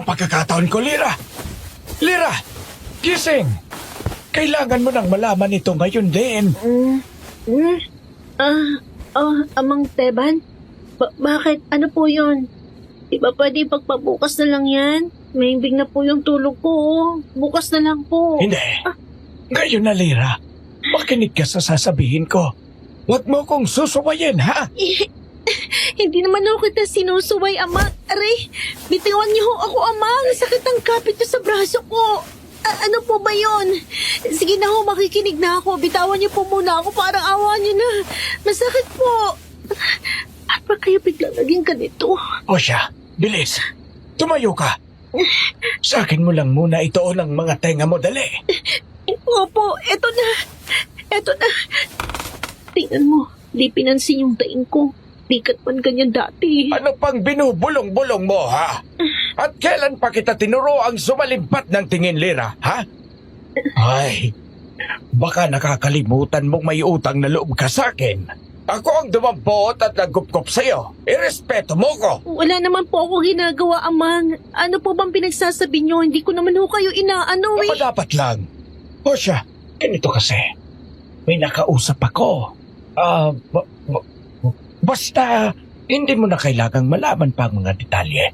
pagkakataon ko, Lira! Lira! Gising! Kailangan mo nang malaman ito ngayon din. Amang Teban? Bakit? Ano po yun? Di ba pwede pagpabukas na lang yan? Mahimbing na po yung tulog ko. Bukas na lang po. Hindi. Ngayon na, Lira. Makinig ka sa sasabihin ko. Huwag mo kong susuwayin, ha? Hindi naman ako kita sinusuway, Amang. Aray, bitawan niyo ho ako, Amang. Sakit ang kapit niyo sa braso ko. Ano po ba yon? Sige na ho, makikinig na ako. Bitawan niyo po muna ako. Parang awa niyo na. Masakit po. At ba kayo biglang naging ganito? O siya, bilis. Tumayo ka. Sa akin mo lang muna itoon ang mga tenga mo, dali. Opo, eto na. Eto na. Tingnan mo, di pinansin yung taing ko. Di kat man ganyan dati. Ano pang binubulong-bulong mo, ha? At kailan pa kita tinuro ang sumalimpat ng tingin, Lira, ha? Ay, baka nakakalimutan mong may utang na loob ka sa akin. Ako ang dumampot at nagkupkop sa'yo. Irespeto mo ko. Wala naman po ako ginagawa, Amang. Ano po bang pinagsasabi niyo? Hindi ko naman ho kayo inaano eh. Dapat lang. O siya, ganito kasi. May nakausap ako. Basta, hindi mo na kailangang malaman pa ang mga detalye.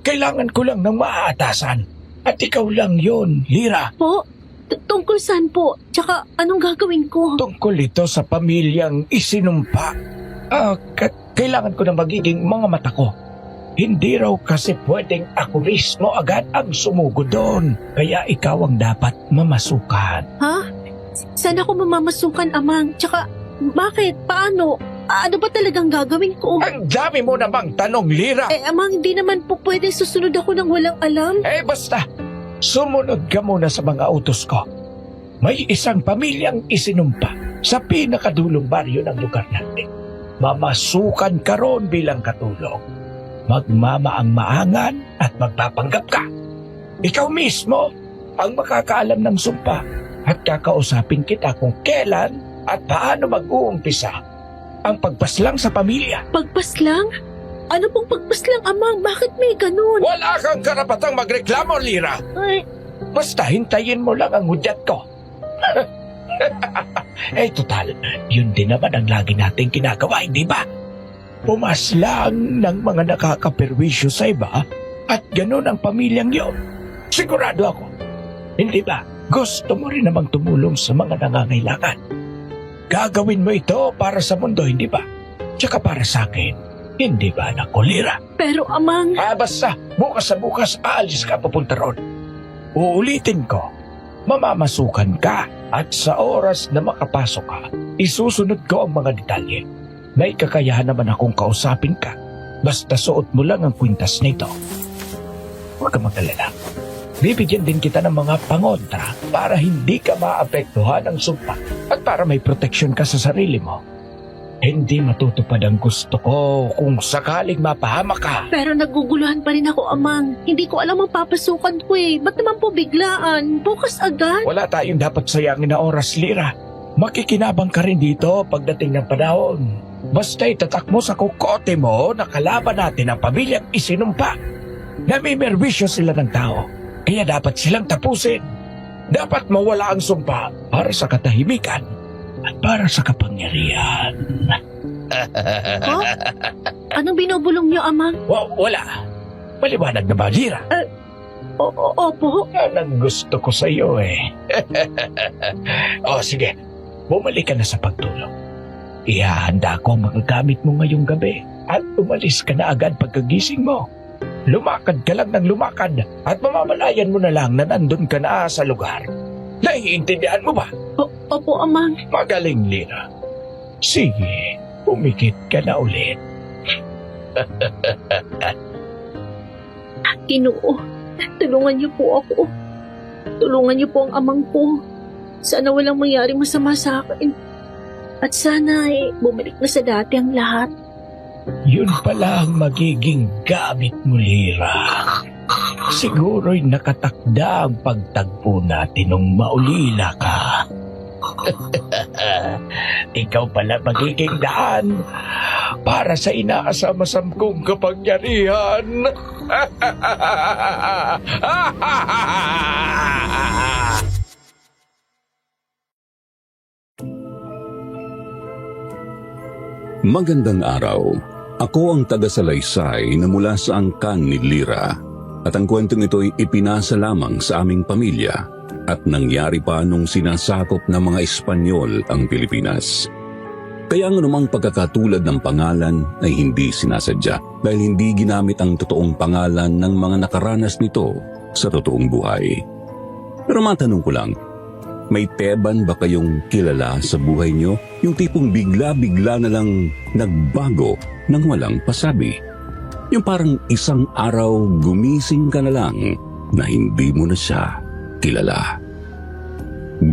Kailangan ko lang ng maaatasan. At ikaw lang yon, Lira. Po? Tungkol saan po? Tsaka anong gagawin ko? Tungkol ito sa pamilyang isinumpa. Kailangan ko na magiging mga mata ko. Hindi raw kasi pwedeng ako mismo agad ang sumugod doon. Kaya ikaw ang dapat mamasukan. Ha? Saan ako mamamasukan, Amang? Tsaka, bakit? Paano? Ano ba talagang gagawin ko? Ang dami mo namang tanong, Lira. Amang, hindi naman po pwede susunod ako ng walang alam. Basta, sumunod ka muna sa mga utos ko. May isang pamilyang isinumpa sa pinakadulong baryo ng lugar natin. Mamasukan ka ron bilang katulong. Magmamaang-maangan at magpapanggap ka. Ikaw mismo ang makakaalam ng sumpa at kakausapin kita kung kailan at paano mag-uumpisa ang pagpaslang sa pamilya. Pagpaslang? Ano pong pagpaslang, Amang? Bakit may ganun? Wala kang karapatang magreklamo, Lira. Ay, Basta hintayin mo lang ang hudyat ko. Total, yun din naman ang lagi nating ginagawa, hindi ba? Pumaslang ng mga nakakaperwisyo sa iba at ganun ang pamilyang yun. Sigurado ako. Hindi ba? Gusto mo rin namang tumulong sa mga nangangailangan. Gagawin mo ito para sa mundo, hindi ba? Tsaka para sa akin, hindi ba, anak ko, Lira? pero Amang... Basta, bukas sa bukas, aalis ka papunta ron. Uulitin ko, mamamasukan ka at sa oras na makapasok ka, isusunod ko ang mga detalye. May kakayahan naman akong kausapin ka. Basta suot mo lang ang kwintas nito. Huwag ka mag-alala. Bibigyan din kita ng mga pangontra para hindi ka maapektuhan ng sumpa at para may proteksyon ka sa sarili mo. Hindi matutupad ang gusto ko kung sakaling mapahamak ka. Pero naguguluhan pa rin ako, Amang. Hindi ko alam ang papasukan ko eh. Ba't naman po biglaan? Bukas agad? Wala tayong dapat sayangin na oras, Lira. Makikinabang ka rin dito pagdating ng panahon. Basta itatak mo sa kukote mo na kalaban natin ang pamilyang isinumpa. Namimerwisyo sila ng tao, kaya dapat silang tapusin. Dapat mawala ang sumpa para sa katahimikan at para sa kapangyarihan. Huh? Anong binubulong niyo, Amang? Wala. Maliwanag na ba, Lira? Opo. Yan ang gusto ko sa iyo eh. Sige. Bumalik ka na sa pagtulog. Ihahanda ko ang magagamit mo ngayong gabi at umalis ka na agad pagkagising mo. Lumakad ka lang ng lumakad at mamamalayan mo na lang na nandun ka na sa lugar. Naiintindihan mo ba? Opo, Amang. Magaling, Lira. Sige, umikit ka na ulit. Ginoo, tulungan niyo po ako. Tulungan niyo po ang amang ko. Sana walang mangyari masama sa akin. At sana bumalik na sa dati ang lahat. Yun pala ang magiging gamit mo, Lira. Siguro'y nakatakda ang pagtagpo natin nung maulila ka. Ikaw pala magiging daan para sa inaasam-asam kong kapangyarihan. Magandang araw. Ako ang taga-salaysay na mula sa angkan ni Lira at ang kwentong ito ay ipinasa lamang sa aming pamilya at nangyari pa nung sinasakop ng mga Espanyol ang Pilipinas. Kaya ang anumang pagkakatulad ng pangalan ay hindi sinasadya dahil hindi ginamit ang totoong pangalan ng mga nakaranas nito sa totoong buhay. Pero matanong ko lang, may Teban ba kayong kilala sa buhay nyo? Yung tipong bigla-bigla na lang nagbago nang walang pasabi. Yung parang isang araw gumising ka na lang na hindi mo na siya kilala.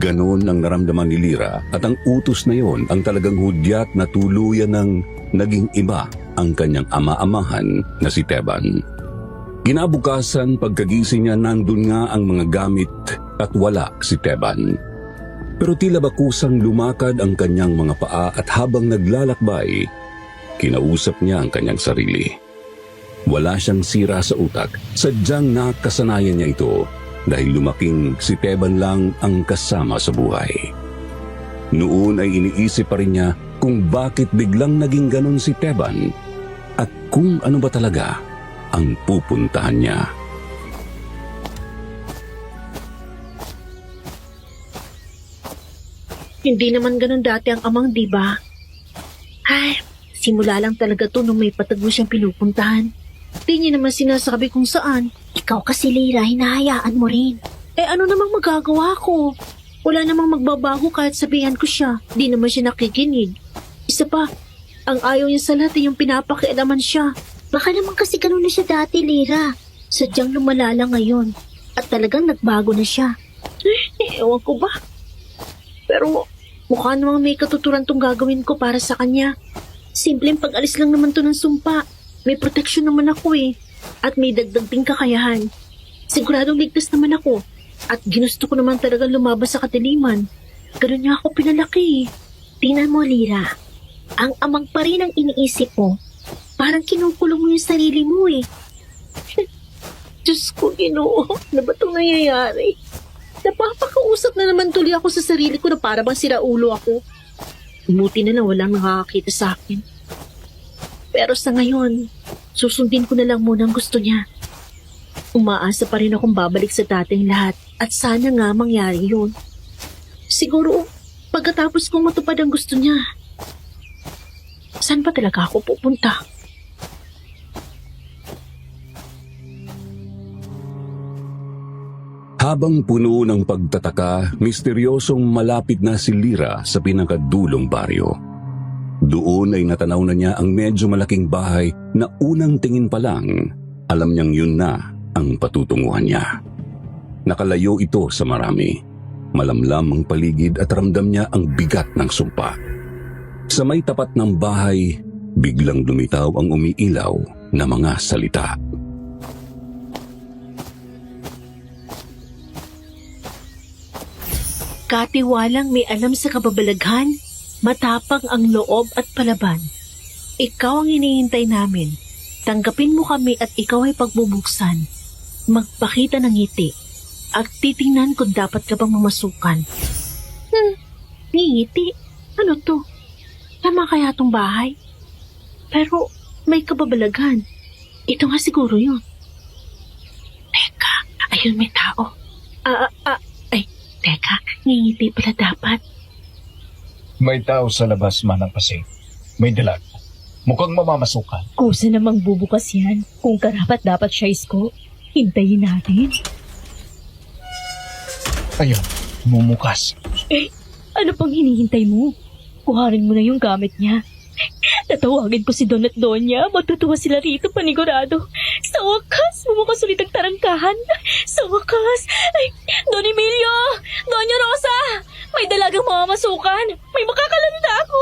Ganon ang naramdaman ni Lira at ang utos na yon ang talagang hudyat na tuluyan ng naging iba ang kanyang ama-amahan na si Teban. Kinabukasan pagkagising niya nandun nga ang mga gamit at wala si Teban. Pero tila ba kusang lumakad ang kanyang mga paa at habang naglalakbay, kinausap niya ang kanyang sarili. Wala siyang sira sa utak, sadyang nakasanayan niya ito dahil lumaking si Teban lang ang kasama sa buhay. Noon ay iniisip pa rin niya kung bakit biglang naging ganon si Teban at kung ano ba talaga ang pupuntahan niya. Hindi naman ganun dati ang amang, di ba? Ay, simula lang talaga to nung may patago siyang pinupuntahan. Di niya naman sinasabi kung saan. Ikaw kasi, Lira, hinahayaan mo rin. Eh ano namang magagawa ko? Wala namang magbabago kahit sabihan ko siya. Di naman siya nakikinig. Isa pa, ang ayaw niya sa lahat ay yung pinapakialaman siya. Baka naman kasi ganun na siya dati, Lira. Sadyang lumalala ngayon. At talagang nagbago na siya. Ewan ko ba? Pero mukha namang may katuturan tong gagawin ko para sa kanya. Simpleng pag-alis lang naman to ng sumpa. May proteksyon naman ako eh. At may dagdag ding kakayahan. Siguradong ligtas naman ako. At ginusto ko naman talaga lumabas sa kadiliman. Ganun niya ako pinalaki eh. Tingnan mo, Lira. Ang amang pa rin ang iniisip mo. Parang kinukulong mo yung sarili mo eh. Diyos ko, Ginoo. Ano ba itong nangyayari? Napapakausap na naman tuloy ako sa sarili ko na para bang siraulo ako. Umuti na lang walang nakakakita sa akin. Pero sa ngayon, susundin ko na lang muna ang gusto niya. Umaasa pa rin akong babalik sa dating lahat at sana nga mangyari yun. Siguro, pagkatapos kong matupad ang gusto niya, saan pa talaga ako pupunta? Habang puno ng pagtataka, misteryosong malapit na si Lira sa pinakadulong baryo. Doon ay natanaw na niya ang medyo malaking bahay na unang tingin pa lang, alam niyang yun na ang patutunguhan niya. Nakalayo ito sa marami. Malamlam ang paligid at ramdam niya ang bigat ng sumpa. Sa may tapat ng bahay, biglang lumitaw ang umiilaw na mga salita. Katiwalang may alam sa kababalaghan, matapang ang loob at palaban. Ikaw ang hinihintay namin. Tanggapin mo kami at ikaw ay pagbubuksan. Magpakita ng ngiti at titingnan kung dapat ka bang mamasukan. Ngiti? Ano to? Tama kaya tong bahay? Pero may kababalaghan. Ito nga siguro yun. Teka, ayun may tao. Teka, ngingiti pala dapat. May tao sa labas, Manang Pasing. May dalag. Mukhang mamamasukan. Kusa namang bubukas yan. Kung karapat dapat siya isko, hintayin natin. Ayun, mumukas. Ano pang hinihintay mo? Kuharin mo na yung gamit niya. Tatawagin ko si Don at Donya. Matutuwa sila rito, panigurado. Sa wakas, bumukas ulit ang tarangkahan. Sa wakas. Ay, Don Emilio! Donya Rosa! May dalagang mamamasukan. May makakalanda ako.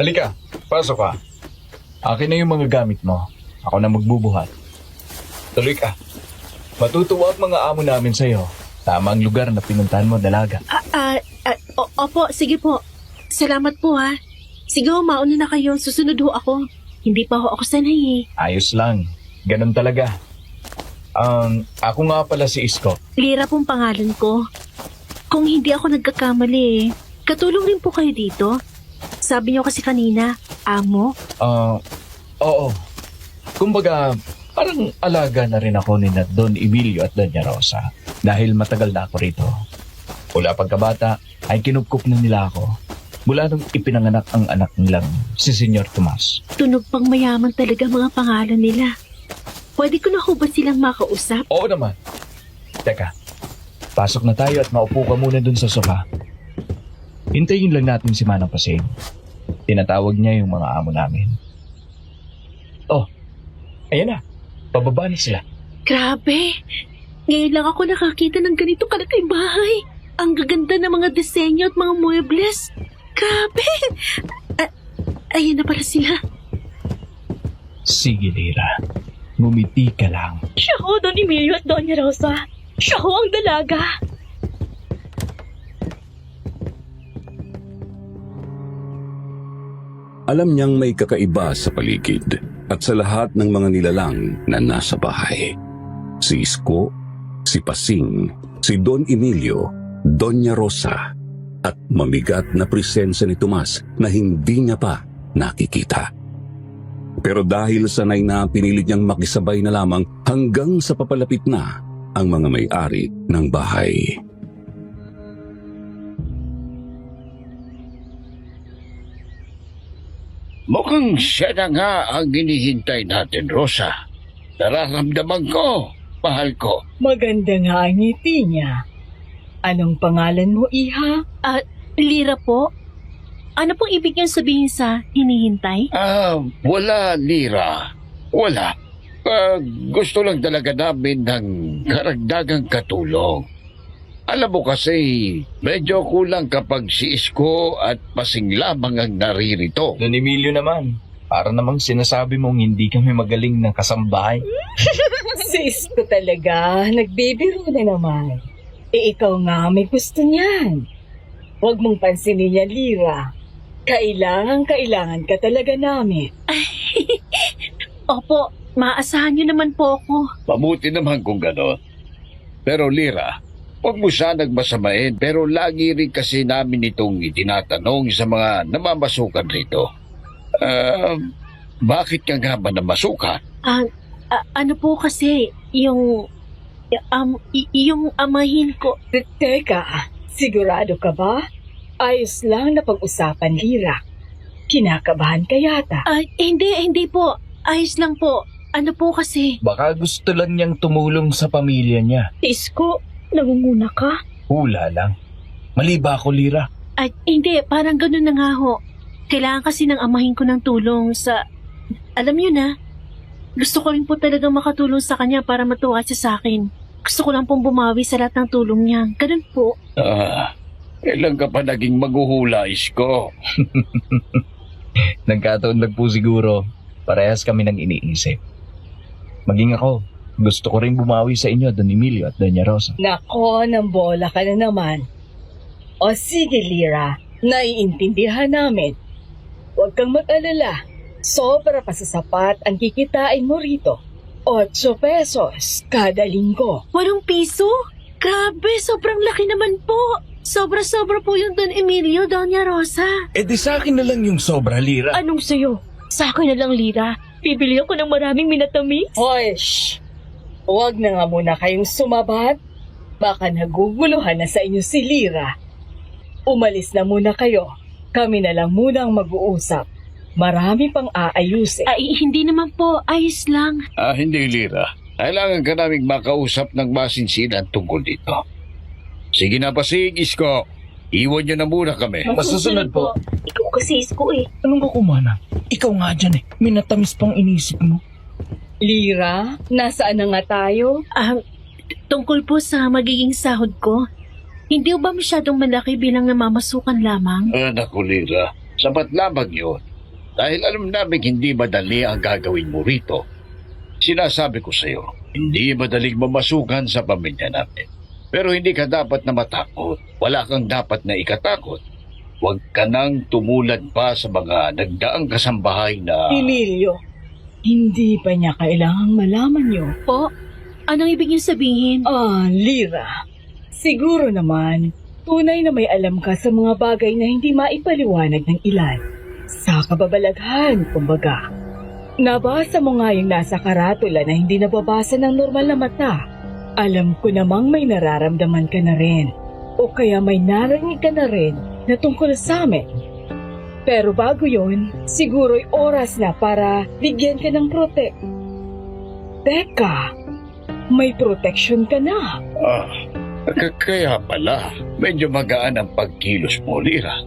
Halika, pasok ka. Akin na yung mga gamit mo. Ako na magbubuhat. Tuloy ka. Matutuwa ang mga amo namin sa'yo. Tama ang lugar na pinuntahan mo, dalaga. Opo, sige po. Salamat po ha. Sige ho, mauna na kayo. Susunod ho ako. Hindi pa ho ako sanay eh. Ayos lang. Ganun talaga. Ako nga pala si Isko. Lira pong pangalan ko. Kung hindi ako nagkakamali eh, katulong rin po kayo dito. Sabi niyo kasi kanina, amo. Oo. Kumbaga, parang alaga na rin ako ni na Don Emilio at Doña Rosa dahil matagal na ako rito. Mula pagkabata ay kinupkup na nila ako mula nung ipinanganak ang anak nilang si Senyor Tomas. Tunog pang mayaman talaga mga pangalan nila. Pwede ko na ho ba silang makausap? Oo naman. Teka, pasok na tayo at maupo ka muna dun sa sofa. Hintayin lang natin si Manang Paseng. Tinatawag niya yung mga amo namin. Oh, ayan na. Pababa na sila. Grabe! Ngayon lang ako nakakita ng ganito kalaking bahay. Ang gaganda ng mga disenyo at mga muebles. Grabe! Ayan na pala sila. Sige, Lira. Ngumiti ka lang. Siya ho, Don Emilio at Doña Rosa. Siya ho ang dalaga. Alam niyang may kakaiba sa paligid at sa lahat ng mga nilalang na nasa bahay. Si Isko, si Pasing, si Don Emilio, Doña Rosa, at mamigat na presensya ni Tomas na hindi niya pa nakikita. Pero dahil sanay na pinilit niyang makisabay na lamang hanggang sa papalapit na ang mga may-ari ng bahay. Mukhang siya na nga ang hinihintay natin, Rosa. Nararamdaman ko, mahal ko. Maganda nga ang ngiti niya. Anong pangalan mo, Iha? Lira po? Ano pong ibig niyang sabihin sa hinihintay? Wala, Lira. Wala. Gusto lang talaga namin ng karagdagang katulong. Alam mo kasi, medyo kulang kapag si Isko at Pasing lamang ang naririto. Don Emilio naman, para namang sinasabi mong hindi kami magaling ng kasambahay. Sis ko talaga, nagbibiro na naman. Ikaw nga may gusto niyan. Huwag mong pansinin niya, Lira. Kailangan ka talaga namin. Opo, maasahan niyo naman po ako. Mabuti naman kung gano'n. Pero Lira, huwag mo sanang masamain, pero lagi rin kasi namin itong itinatanong sa mga namamasukan rito. Bakit ka nga ba namasukan? Ano po kasi, yung amahin ko. Teka, sigurado ka ba? Ayos lang na pag-usapan, Lira. Kinakabahan ka yata. Hindi po. Ayos lang po. Ano po kasi? Baka gusto lang niyang tumulong sa pamilya niya. Isko, nangunguna ka? Hula lang. Mali ba ako, Lira? Hindi. Parang ganun na nga ho. Kailangan kasi ng amahin ko ng tulong sa... Alam niyo na, gusto ko rin po talagang makatulong sa kanya para matuwa siya sa akin. Gusto ko lang pong bumawi sa lahat ng tulong niya. Ganun po. Kailan ka pa naging maghuhula, Isko? Nagkataon lang po siguro. Parehas kami nang iniisip. Maging ako, gusto ko rin bumawi sa inyo, Don Emilio at Doña Rosa. Nako, nang bola ka na naman. O sige, Lira, naiintindihan namin. Huwag kang mag-alala. Sobra pa sa sapat ang kikitain mo rito. 8 pesos kada linggo. 8 piso? Grabe, sobrang laki naman po. Sobra-sobra po yung Don Emilio, Doña Rosa. Di sa akin na lang yung sobra, Lira. Anong sayo? Sa akin na lang, Lira. Bibili ako ng maraming minatamis. Hoy, shh! Huwag na nga muna kayong sumabat. Baka naguguluhan na sa inyo si Lira. Umalis na muna kayo. Kami na lang muna ang mag-uusap. Marami pang aayusin. Hindi naman po. Ayos lang. Hindi, Lira. Kailangan ka naming makausap ng masinsinan tungkol dito. Sige na, Pasing, Isko. Iwan niyo na muna kami. Masusunod po. Ikaw kasi, Isko eh. Anong kukumana? Ikaw nga dyan eh. Minatamis pang inisip mo. Lira, nasaan na nga tayo? Tungkol po sa magiging sahod ko. Hindi ba masyadong malaki bilang namamasukan lamang? Naku, Lira. Sapat lamang yun. Dahil alam namin hindi madali ang gagawin mo rito. Sinasabi ko sa'yo, hindi madaling mamasukan sa pamilya natin. Pero hindi ka dapat na matakot. Wala kang dapat na ikatakot. Huwag ka nang tumulad pa sa mga nagdaang kasambahay na... Emilio, hindi pa niya kailangang malaman yun. Po, anong ibig niyo sabihin? Lira, siguro naman, tunay na may alam ka sa mga bagay na hindi maipaliwanag ng ilan. Sa kababalaghan, kumbaga. Nabasa mo nga yung nasa karatula na hindi nababasa ng normal na mata. Alam ko namang may nararamdaman ka na rin. O kaya may narinig ka na rin na tungkol sa amin. Pero bago yon, siguro'y oras na para bigyan ka ng Teka, may protection ka na. Kaya pala, medyo magaan ang pagkilos mo, Lira.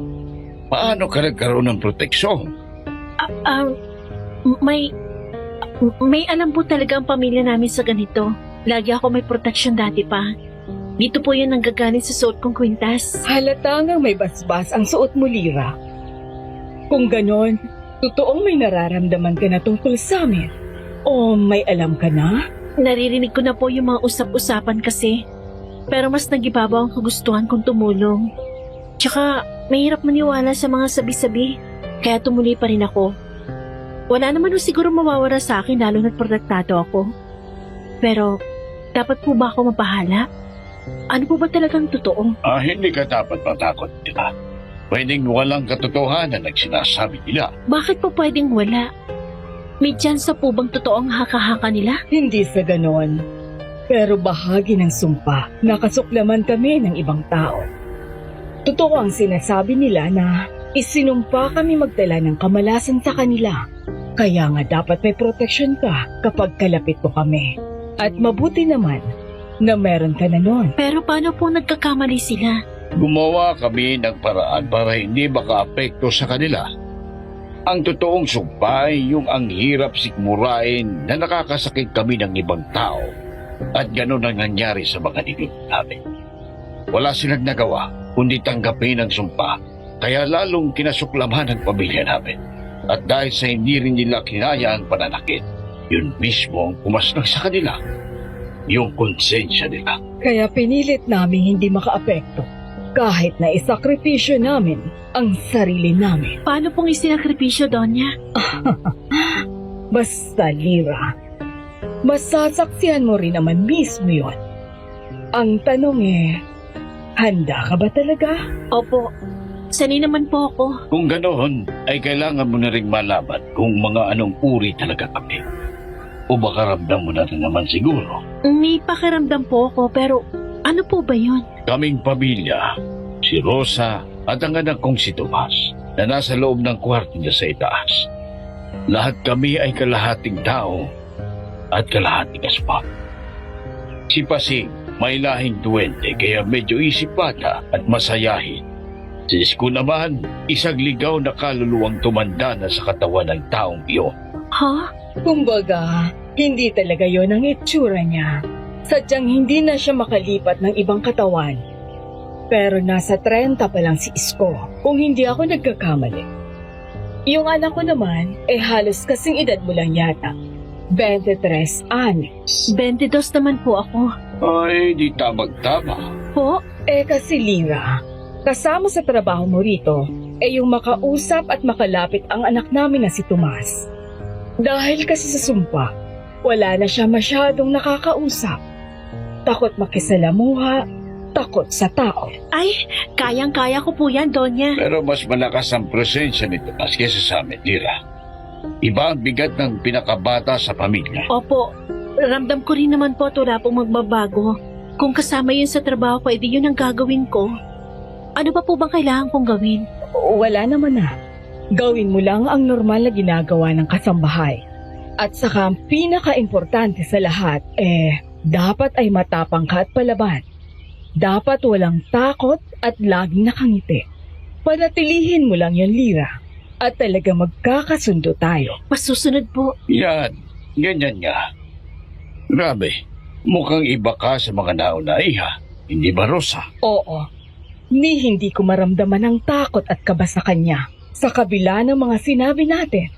Paano ka nagkaroon ng proteksyon? May alam po talaga ang pamilya namin sa ganito. Lagi ako may protection dati pa. Dito po yun ang gagaling sa suot kong kwintas. Halata ngang may basbas ang suot mo, Lira. Kung ganon, totoong may nararamdaman ka na tungkol sa amin. O may alam ka na? Naririnig ko na po yung mga usap-usapan kasi. Pero mas nagibabaw ang kagustuhan kong tumulong. Tsaka, mahirap maniwala sa mga sabi-sabi. Kaya tumuloy pa rin ako. Wala naman siguro mawawala sa akin lalo na't protektado ako. Pero, dapat po ba ako mapahala? Ano po ba talagang totoo? Hindi ka dapat matakot, diba? Pwedeng walang katotohanan ang sinasabi nila. Bakit po pwedeng wala? May tsansa po bang totoo ang haka-haka nila? Hindi sa ganon. Pero bahagi ng sumpa, nakasuklaman kami ng ibang tao. Totoo ang sinasabi nila na isinumpa kami magdala ng kamalasan sa kanila. Kaya nga dapat may proteksyon ka kapag kalapit mo kami. At mabuti naman na meron ka na nun. Pero paano po nagkakamali sila? Gumawa kami ng paraan para hindi makaapekto sa kanila. Ang totoong sumpa ay yung ang hirap sikmurain na nakakasakit kami ng ibang tao. At ganun ang nangyari sa mga ninuno namin. Wala silang nagawa kundi tanggapin ang sumpa. Kaya lalong kinasuklaman ang pamilya namin. At dahil sa hindi rin nila kinaya ang pananakit, yun mismo ang pumaslang sa kanila. Yung konsensya nila. Kaya pinilit namin hindi makaapekto. Kahit na isakripisyo namin ang sarili namin. Paano pong isinakripisyo, Donya? Basta, Lira, masasaksihan mo rin naman mismo yun. Ang tanong handa ka ba talaga? Opo, sanay naman po ako. Kung ganoon, ay kailangan mo na rin malaman kung mga anong uri talaga kami. O baka ramdam mo na rin naman siguro. May pakiramdam po ako pero ano po ba yun? Kaming pamilya, si Rosa at ang anak kong si Tomas na nasa loob ng kwarto niya sa itaas. Lahat kami ay kalahating tao at kalahating aspa. Si Pasing may lahing duwende kaya medyo isip bata at masayahin. Si Isko naman, isang ligaw na kaluluwang tumanda na sa katawan ng taong iyon. Ha? Kumbaga, hindi talaga yon ang itsura niya. Sadyang hindi na siya makalipat ng ibang katawan. Pero nasa 30 pa lang si Isko, kung hindi ako nagkakamali. Yung anak ko naman, halos kasing edad mo lang yata. 23 anos. 22 naman po ako. Ay, di tamag-tama. Po? Kasi Lira, kasama sa trabaho mo rito, yung makausap at makalapit ang anak namin na si Tomas. Dahil kasi sa sumpa, wala na siya masyadong nakakausap. Takot makisalamuha, takot sa tao. Ay, kayang-kaya ko po yan, Donya. Pero mas malakas ang presensya ni Tomas kaysa sa amin, Lira. Iba ang bigat ng pinakabata sa pamilya. Opo, ramdam ko rin naman po at wala pong magbabago. Kung kasama yun sa trabaho ko, edi yun ang gagawin ko. Ano pa po bang kailangan kong gawin? Wala naman na. Gawin mo lang ang normal na ginagawa ng kasambahay. At saka ang pinaka-importante sa lahat, dapat ay matapang ka at palaban. Dapat walang takot at laging nakangiti. Panatilihin mo lang yon, Lira. At talaga magkakasundo tayo. Masusunod po. Yan, ganyan nga. Grabe, mukhang iba ka sa mga nauna-iha. Hindi ba, Rosa? Oo. Hindi ko maramdaman ang takot at kaba sa kanya. Sa kabila ng mga sinabi natin.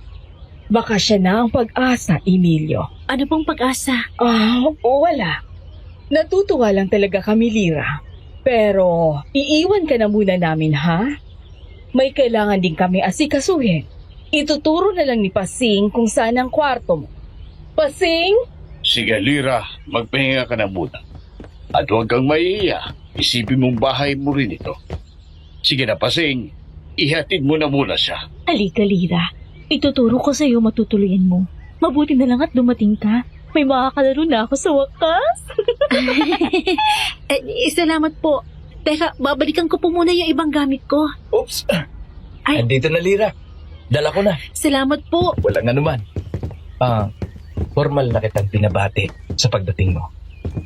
Baka siya na ang pag-asa, Emilio. Ano pong pag-asa? Wala. Natutuwa lang talaga kami, Lira. Pero, iiwan ka na muna namin, ha? May kailangan din kami asikasuhin. Ituturo na lang ni Pasing kung saan ang kwarto mo. Pasing? Sige, Lira, magpahinga ka na muna. At huwag kang maiiya. Isipin mong bahay mo rin ito. Sige na, Pasing. Ihatid mo na muna siya. Halika, Lira. Ituturo ko sa'yo matutuluyan mo. Mabuti na lang at dumating ka. May makakalaro na ako sa wakas. Salamat po. Teka, babalikan ko po muna yung ibang gamit ko. Oops! Ay. Andito na, Lira. Dala ko na. Salamat po. Walang anuman. Formal na kitang pinabati sa pagdating mo.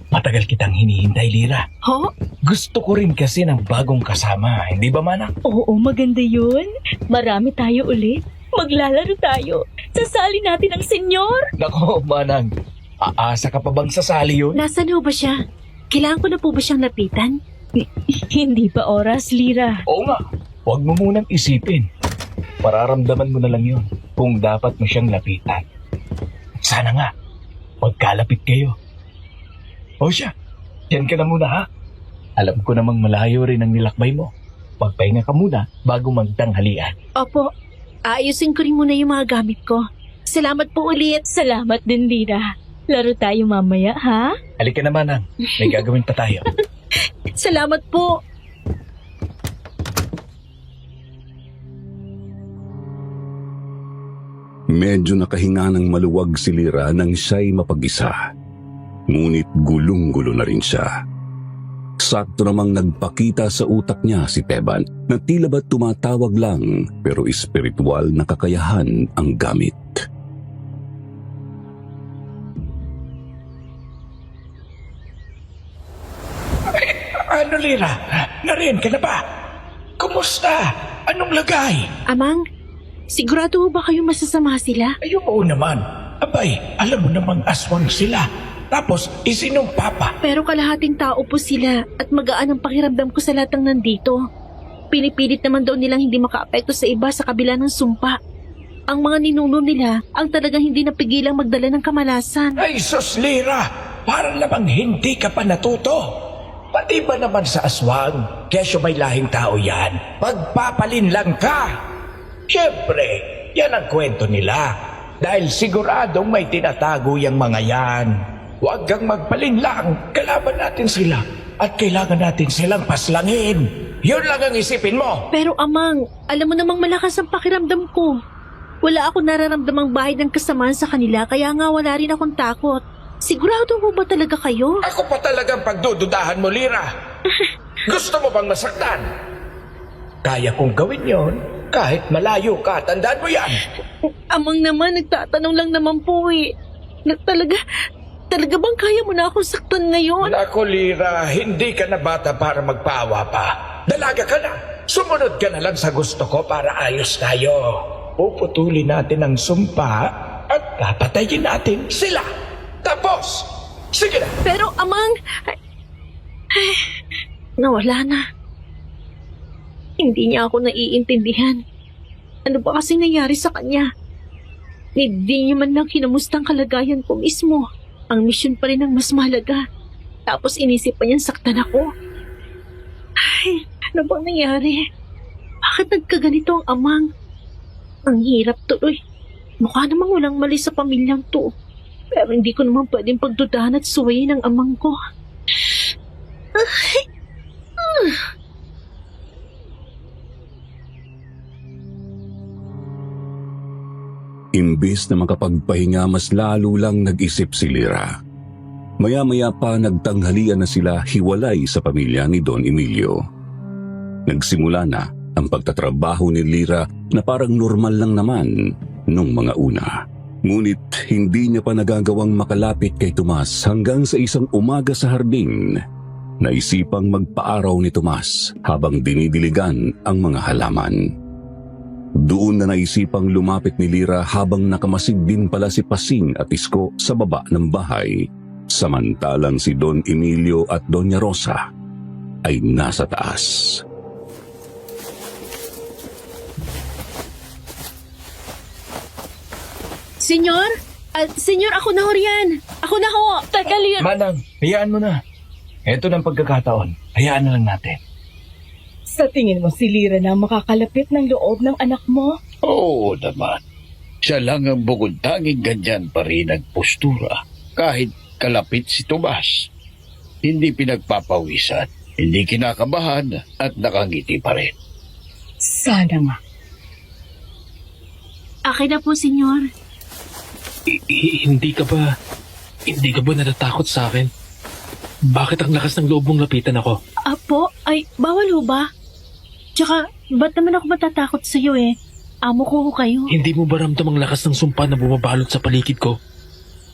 Matagal kitang hinihintay, Lira. Ho? Gusto ko rin kasi ng bagong kasama, hindi ba, Manang? Oo, maganda yun. Marami tayo ulit. Maglalaro tayo. Sasali natin ang senyor. Nako, Manang. Aasa ka pa bang sasali yun? Nasaan ho ba siya? Kailangan ko na po ba siyang lapitan? Hindi pa oras, Lira. Oo nga. Huwag mo munang isipin. Pararamdaman mo na lang yun kung dapat mo siyang lapitan. Sana nga, magkalapit kayo. O siya, yan ka na muna ha. Alam ko namang malayo rin ang nilakbay mo. Magpahinga ka muna bago magtanghalian. Opo, ayusin ko rin muna yung mga gamit ko. Salamat po ulit. Salamat din, Lira. Laro tayo mamaya, ha? Halika naman, Nang. May gagawin pa tayo. Salamat po. Medyo nakahinga ng maluwag si Lira nang siya'y mapag-isa. Ngunit gulong-gulo na rin siya. Sakto namang nagpakita sa utak niya si Teban na tila ba't tumatawag lang pero espiritual na kakayahan ang gamit. Ano, Lira? Nariyan ka na ba? Kumusta? Anong lagay? Amang, sigurado ho ba kayong masasama sila? Ay, oo naman. Abay, alam mo namang aswang sila. Tapos, isinumpa pa. Pero kalahating tao po sila at magaan ang pakiramdam ko sa lahat ng nandito. Pinipilit naman daw nilang hindi makaapekto sa iba sa kabila ng sumpa. Ang mga ninuno nila ang talagang hindi napigilang magdala ng kamalasan. Ay, sus, Lira! Parang namang hindi ka pa natuto. Pati ba naman sa aswang? Kesyo may lahing tao yan. Pagpapalin lang ka. Siyempre, yan ang kwento nila. Dahil siguradong may tinatago yung mga yan. Huwag kang magpalinlang. Kalaban natin sila. At kailangan natin silang paslangin. Yun lang ang isipin mo. Pero Amang, alam mo namang malakas ang pakiramdam ko. Wala akong nararamdamang bahid ng kasamaan sa kanila kaya nga wala rin akong takot. Sigurado mo ba talaga kayo? Ako pa talagang pagdududahan mo, Lira. Gusto mo bang masaktan? Kaya kong gawin yon kahit malayo ka. Tandaan mo yan. Amang naman, nagtatanong lang naman po eh. Talaga bang kaya mo na akong saktan ngayon? Nako, Lira, hindi ka na bata para magpaawa pa. Dalaga ka na. Sumunod ka na lang sa gusto ko para ayos tayo. Puputulin natin ang sumpa at papatayin natin sila. Tapos, sige na. Pero Amang, nawala na. Hindi niya ako naiintindihan. Ano ba kasi nangyari sa kanya? Hindi niya man lang kinamusta ang kalagayan ko mismo. Ang misyon pa rin ang mas mahalaga. Tapos inisip pa niyang saktan ako. Ay, ano bang nangyari? Bakit nagkaganito ang Amang? Ang hirap tuloy. Mukha namang walang mali sa pamilyang to. Pero hindi ko naman pwedeng pagdudahan at suwayin ang amang ko. Imbis na makapagpahinga, mas lalo lang nag-isip si Lira. Maya-maya pa nagtanghalian na sila hiwalay sa pamilya ni Don Emilio. Nagsimula na ang pagtatrabaho ni Lira na parang normal lang naman nung mga una. Ngunit hindi niya pa nagagawang makalapit kay Tomas hanggang sa isang umaga sa hardin. Naisipang magpaaraw ni Tomas habang dinidiligan ang mga halaman. Doon na naisipang lumapit ni Lira habang nakamasid din pala si Pasing at Isko sa baba ng bahay. Samantalang si Don Emilio at Doña Rosa ay nasa taas. Senyor? Senyor, ako na ho riyan. Ako na ho. Teka, Lira. Manang, hayaan mo na. Eto ng pagkakataon. Hayaan na lang natin. Sa tingin mo si Lira na makakalapit ng loob ng anak mo? Oo naman. Siya lang ang bukod tanging ganyan pa rin ang postura. Kahit kalapit si Tomas. Hindi pinagpapawisan, hindi kinakabahan at nakangiti pa rin. Sana nga. Akin na po, senyor. Hindi ka ba natatakot sa akin? Bakit ang lakas ng loob mong lapitan ako? Apo, ay, bawal ho ba? Tsaka, ba't naman ako matatakot sa'yo eh? Amo ko ho kayo. Hindi mo ba ramdam ang lakas ng sumpa na bumabalot sa paligid ko?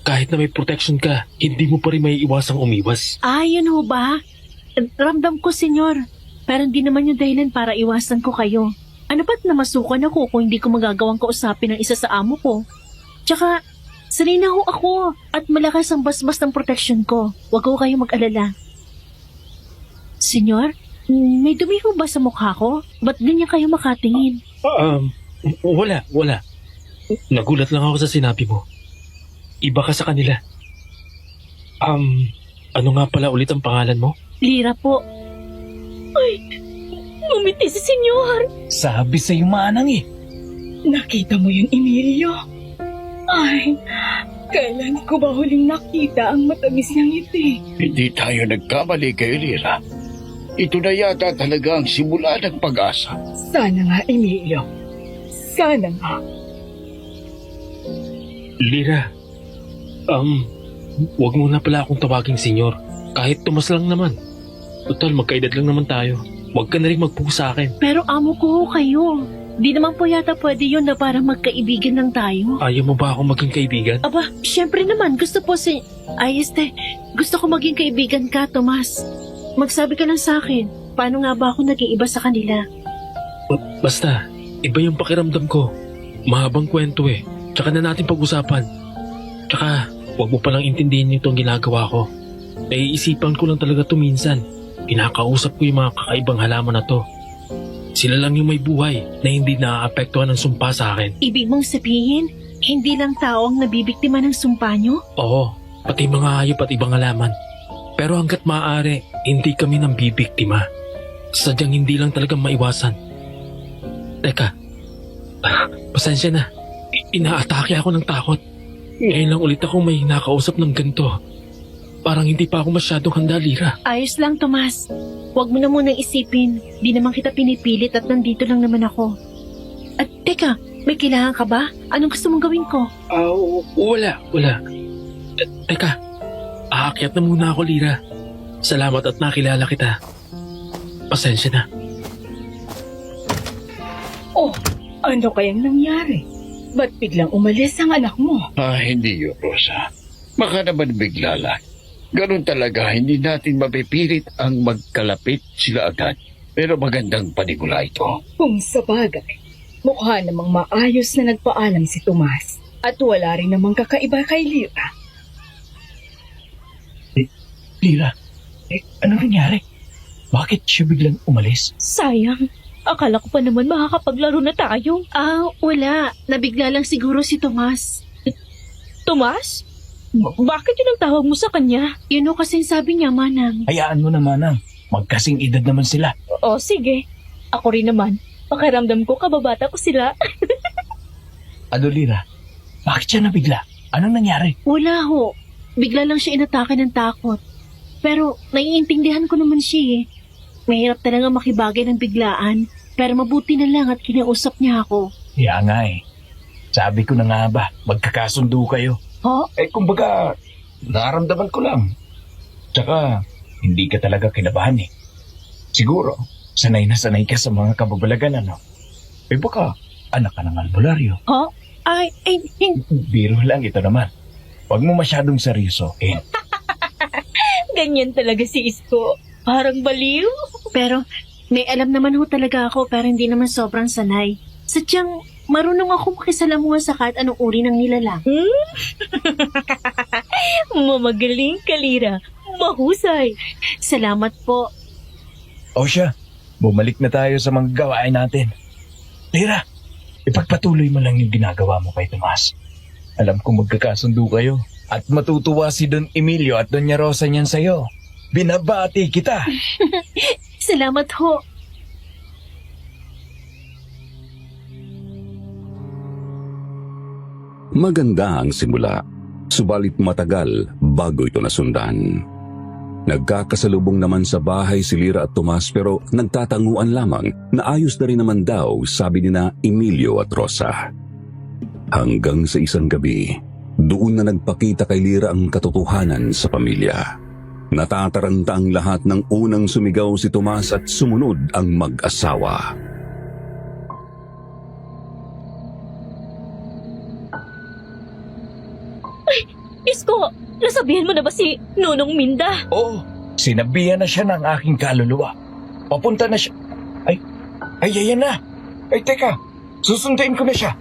Kahit na may protection ka, hindi mo pa rin may iwasang umiwas. Yun ho ba? Ramdam ko, senyor. Pero hindi naman yung dahilan para iwasan ko kayo. Ano ba't namasukan ako kung hindi ko magagawang kausapin ng isa sa amo ko? Tsaka, sanay na ho ako at malakas ang basbas ng protection ko. Huwag ho kayo mag-alala. Senyor, may dumi ho ba sa mukha ko? Ba't ganyan kayo makatingin? Wala. Nagulat lang ako sa sinabi mo. Iba ka sa kanila. Ano nga pala ulit ang pangalan mo? Lira po. Ay, ngumiti si senyor. Sabi sa'yo manang eh. Nakita mo yun, Emilio? Ay, kailan ko ba huling nakita ang matamis niyang ngiti? Hindi tayo nagkamali kay Lira. Ito na yata talaga ang simula ng pag-asa. Sana nga, Emilio. Sana nga. Lira, wag mo na pala akong tawaging senyor. Kahit Tomas lang naman. Total, magkaedad lang naman tayo. Huwag ka na rin magpuho sa akin. Pero amo ko ho kayo. Di naman po yata pwede yun na parang magkaibigan lang tayo. Ayaw mo ba akong maging kaibigan? Aba, syempre naman. Gusto ko maging kaibigan ka, Tomas. Magsabi ka lang sa akin. Paano nga ba ako nag-iiba sa kanila? Basta, iba yung pakiramdam ko. Mahabang kwento eh. Tsaka na natin pag-usapan. Tsaka, huwag mo palang intindihin itong ginagawa ko. Naiisipan ko lang talaga to minsan. Kinakausap ko yung mga kakaibang halaman na to. Sila lang yung may buhay na hindi naaapektuhan ng sumpa sa akin. Ibig mong sabihin, hindi lang tao ang nabibiktima ng sumpa nyo? Oo, pati mga hayop at ibang halaman. Pero hanggat maaari, hindi kami nang bibiktima. Sadyang hindi lang talagang maiwasan. Teka, pasensya na. Inaatake ako ng takot. Ngayon lang ulit ako may nakausap ng ganito. Parang hindi pa ako masyadong handa, Lira. Ayos lang, Tomas. Huwag mo na munang isipin. Di naman kita pinipilit at nandito lang naman ako. At teka, may kailangan ka ba? Anong gusto mong gawin ko? Wala. Teka, aakyat na muna ako, Lira. Salamat at nakilala kita. Pasensya na. Oh, ano kayang nangyari? Ba't biglang umalis ang anak mo? Hindi yun, Rosa. Baka naman bigla lang. Ganun talaga, hindi natin mapipilit ang magkalapit sila agad. Pero magandang panigula ito. Kung sa bagay, mukha namang maayos na nagpaalam si Tomas. At wala rin namang kakaiba kay Lira. Lira, ano nangyari? Bakit siya biglang umalis? Sayang. Akala ko pa naman makakapaglaro na tayo. Wala. Nabigla lang siguro si Tomas. Tomas? Bakit yun ang tawag mo sa kanya? Yun o kasing sabi niya, Manang. Hayaan mo na manang. Magkasing edad naman sila. Oo, sige. Ako rin naman. Pakiramdam ko kababata ko sila. Ano, Lira? Bakit siya nabigla? Anong nangyari? Wala ho. Bigla lang siya inatake ng takot. Pero naiintindihan ko naman siya eh. Mahirap talaga makibagay ng biglaan. Pero mabuti na lang at kinausap niya ako. Kaya nga eh. Sabi ko na nga ba, magkakasundo kayo. Ho? Kumbaga, naramdaman ko lang. Tsaka, hindi ka talaga kinabahan eh. Siguro, sanay na sanay ka sa mga kababalagan, ano? Baka, anak ka ng albularyo. Ho? Biro lang ito naman. Huwag mo masyadong seryoso, eh. Ganyan talaga si Isko. Parang baliw. Pero may alam naman ho talaga ako pero hindi naman sobrang sanay. Sadyang marunong ako makisalamuha sa kahit anong uri ng nilalang. Mamagaling ka, Lira. Mahusay. Salamat po. O siya, bumalik na tayo sa mga gawain natin. Lira, ipagpatuloy mo lang yung ginagawa mo kay Tomas. Alam kong magkakasundo kayo at matutuwa si Don Emilio at Doña Rosa niyan sa'yo. binabati kita. Salamat ho. Maganda ang simula, subalit matagal bago ito nasundan. Nagkakasalubong naman sa bahay si Lira at Tomas pero nagtatanguan lamang na ayos na rin naman daw, sabi nina Emilio at Rosa. Hanggang sa isang gabi, doon na nagpakita kay Lira ang katotohanan sa pamilya. Natataranta ang lahat ng unang sumigaw si Tomas at sumunod ang mag-asawa. Isko, nasabihan mo na ba si Nonong Minda? Oo, sinabihan na siya ng aking kaluluwa. Papunta na siya. Ay, ayan na. Ay, teka, susunduin ko na siya.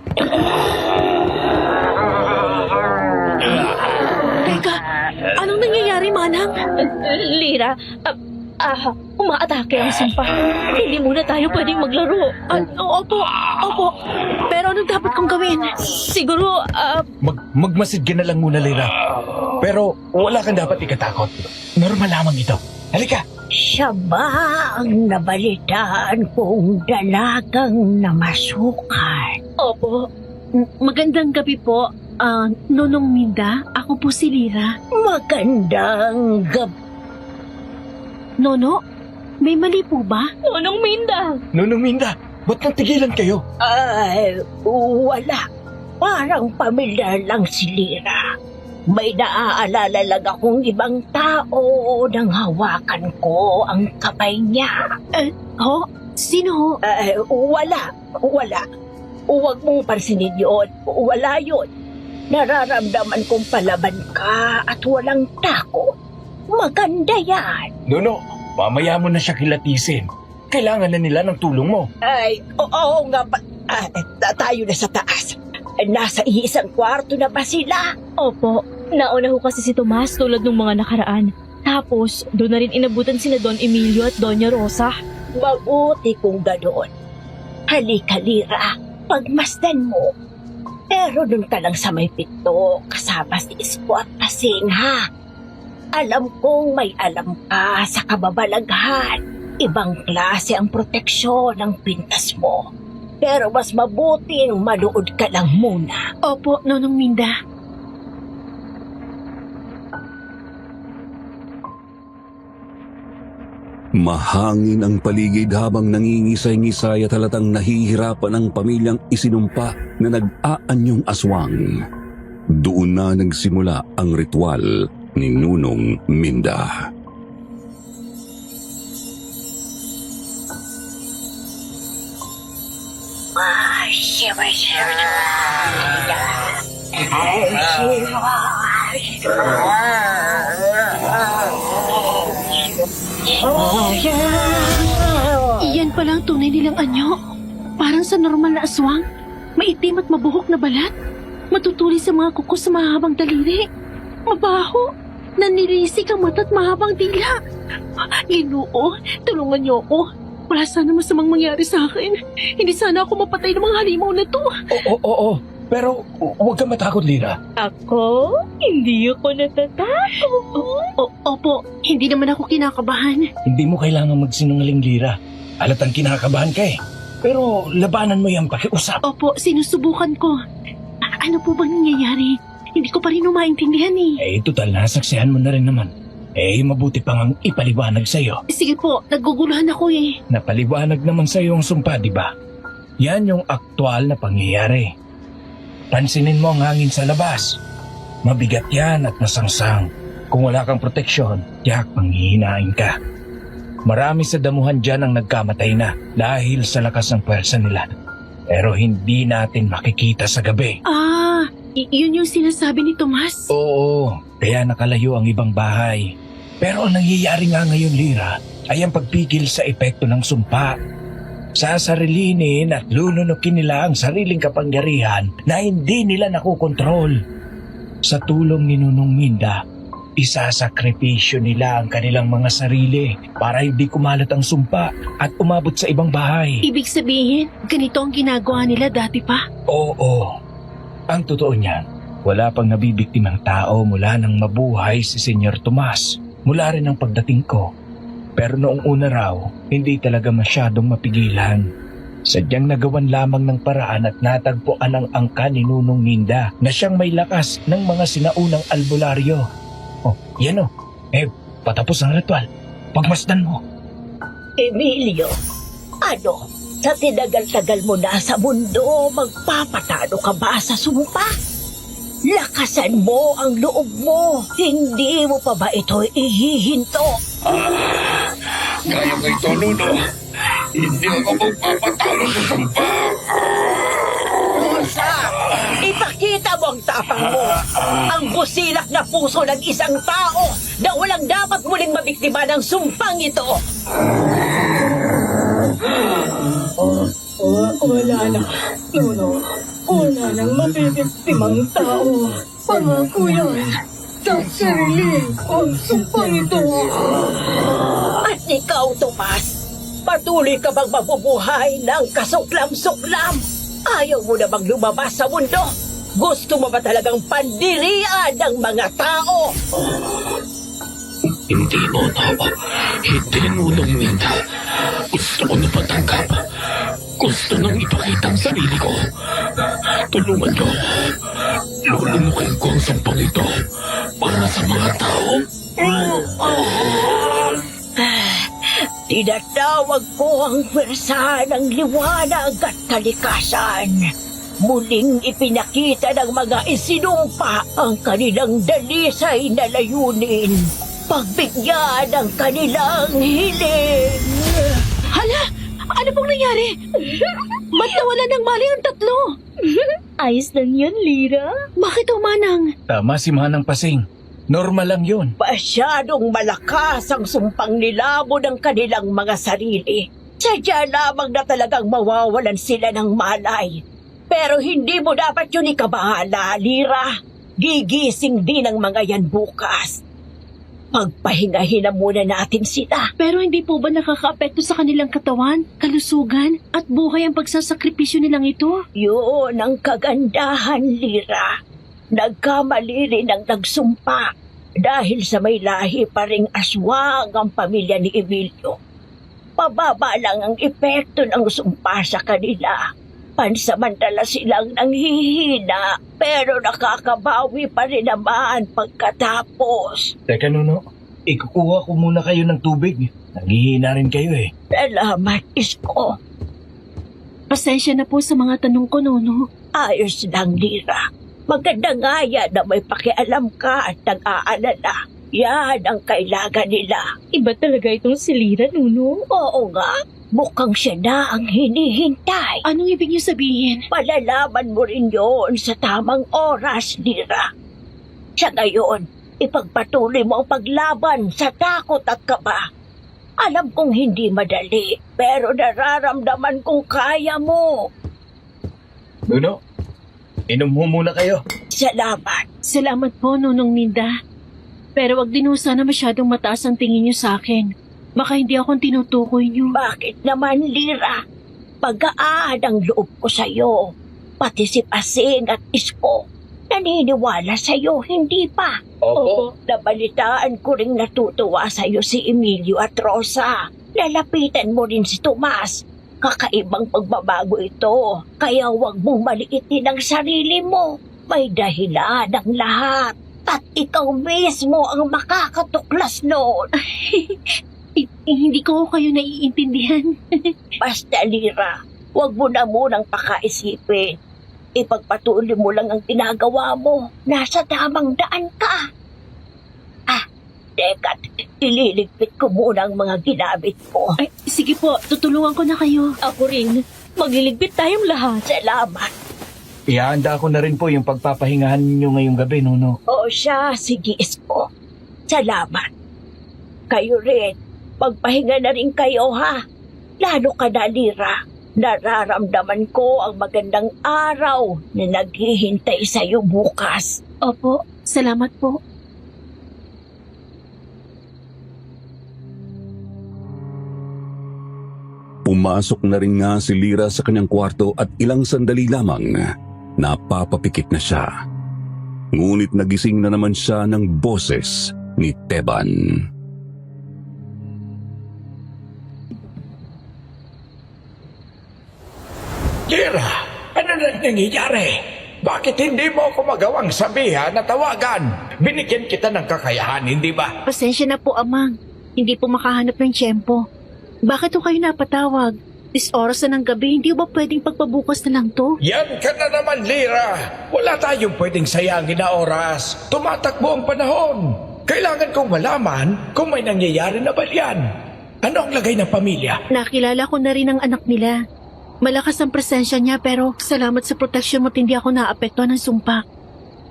Teka, anong nangyayari, Manang? Lira, umaatake ang sumpa. Hindi muna tayo pwedeng maglaro. Opo. Pero anong dapat kong gawin? Siguro, Magmasid ka na lang muna, Lira. Pero wala kang dapat ikatakot. Normal lamang ito. Halika. Siya ba ang nabalitaan kong dalagang namasukan? opo. Magandang gabi po, Nonong Minda. Ako po si Lira. Magandang gabi. Nono, may mali po ba? Nonong Minda. Nunong Minda, ba't natigilan kayo? Ay, wala. Parang pamilyar lang si Lira. May naaalala lang akong ibang tao nang hawakan ko ang kamay niya. Sino ho? Wala. Huwag mong parsinin yun. Wala yun. Nararamdaman kong palaban ka at walang takot. Maganda yan. Nono, mamaya mo na siya kilatisin. Kailangan na nila ng tulong mo. Ay, oo nga pa. Tayo na sa taas. Nasa isang kwarto na ba sila? Opo, nauna ho kasi si Tomas tulad ng mga nakaraan. Tapos, doon na rin inabutan sina Don Emilio at Doña Rosa. Mabuti kung ganoon. Halika, Lira. Pagmasdan mo. Pero doon ka lang sa may pito, kasama si Isko at Pasing, ha? Alam kong may alam ka sa kababalaghan. Ibang klase ang proteksyon ng pintas mo. Pero mas mabuting manood ka lang muna. Opo, Nonong Minda. Mahangin ang paligid habang nangingisay-ngisay at halatang nahihirapan ang pamilyang isinumpa na nag-aanyong aswang. Doon na nagsimula ang ritual ni Nunong Minda. Iyan pala ang tunay nilang anyo. Parang sa normal na aswang. Maitim at mabuhok na balat. Matutuli sa mga kuko sa mahabang daliri. Mabaho. Nanilisik ang mata at mahabang dila. Ginoo, tulungan niyo ako. Wala sana masamang mangyari sa akin. Hindi sana ako mapatay ng mga halimaw na to. Oo. Pero huwag kang matakot, Lira. Ako? Hindi ako natatakot. Opo, hindi naman ako kinakabahan. Hindi mo kailangan magsinungaling, Lira. Halatang kinakabahan ka eh. Pero labanan mo yung pakiusap. Opo, sinusubukan ko. Ano po bang nangyayari? Hindi ko pa rin maintindihan eh. Total, nasaksihan mo na rin naman. Mabuti pa ngang ipaliwanag sa'yo. Sige po, naguguluhan ako eh. Napaliwanag naman sa'yo ang sumpa, di ba? Yan yung aktual na pangyayari. Pansinin mo ang hangin sa labas. Mabigat yan at masangsang. Kung wala kang proteksyon, tiyak manghihinain ka. Marami sa damuhan dyan ang nagkamatay na dahil sa lakas ng pwersa nila. Pero hindi natin makikita sa gabi. Yun yung sinasabi ni Tomas? Oo, kaya nakalayo ang ibang bahay. Pero ang nangyayari nga ngayon, Lira, ay ang pagpigil sa epekto ng sumpa. Sasarilinin at lulunukin nila ang sariling kapangyarihan na hindi nila nakukontrol. Sa tulong ni Nunong Minda, isasakripisyo nila ang kanilang mga sarili para hindi kumalat ang sumpa at umabot sa ibang bahay. Ibig sabihin, ganito ang ginagawa nila dati pa? Oo. Ang totoo niyan, wala pang nabibiktimang tao mula nang mabuhay si Senyor Tomas. mula rin ang pagdating ko. Pero noong una raw, hindi talaga masyadong mapigilan. Sadyang nagawan lamang ng paraan at natagpuan ang angka ni Nunong Ninda na siyang may lakas ng mga sinaunang albularyo. Oh, yan o. Patapos ang ritual. Pagmasdan mo. Emilio, ano? Sa tinagal-tagal mo na sa mundo, magpapatalo ka ba sa sumpa? Lakasan mo ang loob mo. Hindi mo pa ba ito ihihinto? Kaya ko ito, Nuno. Hindi ako magpapatalo sa sumpa. Rosa, ipakita mo ang tapang mo. Ang busilak na puso ng isang tao na walang dapat muling mabiktima ng sumpang ito. Wala na. Nuno, wala nang mabibiktimang tao. Pangako yan. Sa sarili ang sumpang ito. At ikaw, Tomas, patuloy ka bang mabubuhay ng kasuklam-suklam? Ayaw mo na bang lumabas sa mundo? Gusto mo ba talagang pandirian ng mga tao? Hindi, Nono. Hindi, Nunong Ninda. Gusto ko na patanggap. Gusto nang ipakita ang sarili ko. Tulungan niyo. Lulumukin ko ang sampang ito para sa mga tao. Tinatawag ko ang pwersa ng liwanag at kalikasan. Muling ipinakita ng mga isinumpa ang kanilang dalisay na layunin. Pagbigyan ang kanilang hiling. Hala! Ano pong nangyari? Ba't nawalan ng mali ang tatlo? Ayos lang yun, Lira. Bakit umanang? Tama si Manang Pasing. Normal lang yun. Masyadong malakas ang sumpang nilabo ng kanilang mga sarili. Sadya lamang na talagang mawawalan sila ng malay. Pero hindi mo dapat yun ikabahala, Lira. Gigising din ang mga yan bukas. Pagpahingahin na muna natin sila. Pero hindi po ba nakakaapekto sa kanilang katawan, kalusugan, at buhay ang pagsasakripisyo nilang ito? Yun ang kagandahan, Lira. Nagkamali rin ang nagsumpa dahil sa may lahi pa ring aswang ang pamilya ni Emilio. Pababa lang ang epekto ng sumpa sa kanila. Pansamantala silang nanghihina pero nakakabawi pa rin naman pagkatapos. Teka, Nuno. Ikukuha ko muna kayo ng tubig. Naghihina rin kayo eh. Salamat, Isko. Pasensya na po sa mga tanong ko, Nono. Ayos lang, Lira. Maganda nga yan na may pakialam ka at nag-aalala. Yan ang kailangan nila. Iba talaga itong si Lira, Nuno. Oo nga, mukhang siya na ang hinihintay. Anong ibig niyo sabihin? Palalaman mo rin yun sa tamang oras, Lira. Sa ngayon, ipagpatuloy mo ang paglaban sa takot at kaba. Alam kong hindi madali, pero nararamdaman kong kaya mo. Nuno, inom mo muna kayo. Salamat. Salamat po, Nunong Ninda. Pero wag din ho sana masyadong mataas ang tingin niyo sa akin. Baka hindi akong tinutukoy niyo. Bakit naman, Lira? Pag-aan ang loob ko sa'yo. Pati si Pasing at Isko. Naniniwala sa'yo, hindi pa. Opo. Nabalitaan ko ring natutuwa sa'yo si Emilio at Rosa. Lalapitan mo rin si Tomas. Kakaibang pagbabago ito. Kaya huwag mong maliitin ang sarili mo. May dahilan ang lahat. At ikaw mismo ang makakatuklas noon. Hindi ko kayo naiintindihan. Basta, Lira, huwag mo na munang pakaisipin. Ipagpatuloy mo lang ang ginagawa mo. Nasa tamang daan ka. Teka, ililigpit ko muna ang mga ginamit ko. Ay, sige po, tutulungan ko na kayo. Ako rin. Magliligpit tayong lahat. Salamat. Ihanda ko na rin po yung pagpapahingahan ninyo ngayong gabi, Nuno. O siya, sige Isko. Salamat. Kayo rin. Pagpahinga na rin kayo, ha? Lalo ka na, Lira. Nararamdaman ko ang magandang araw na naghihintay sa'yo bukas. Opo, salamat po. Pumasok na rin nga si Lira sa kanyang kwarto at ilang sandali lamang napapapikit na siya. Ngunit nagising na naman siya ng boses ni Teban. Lira, ano na nangyayari? Bakit hindi mo ako magawang sabihan na tawagan? Binigyan kita ng kakayahan, hindi ba? Pasensya na po, Amang. Hindi po makahanap ng tiyempo. Bakit ho kayo napatawag? Is oras na ng gabi, hindi ba pwedeng pagpabukas na lang to? Yan ka na naman, Lira. Wala tayong pwedeng sayangin na oras. Tumatakbo ang panahon. Kailangan kong malaman kung may nangyayari na ba yan. Ano ang lagay ng pamilya? Nakilala ko na rin ang anak nila. Malakas ang presensya niya pero salamat sa proteksyon mo't hindi ako naapektuhan ng sumpa.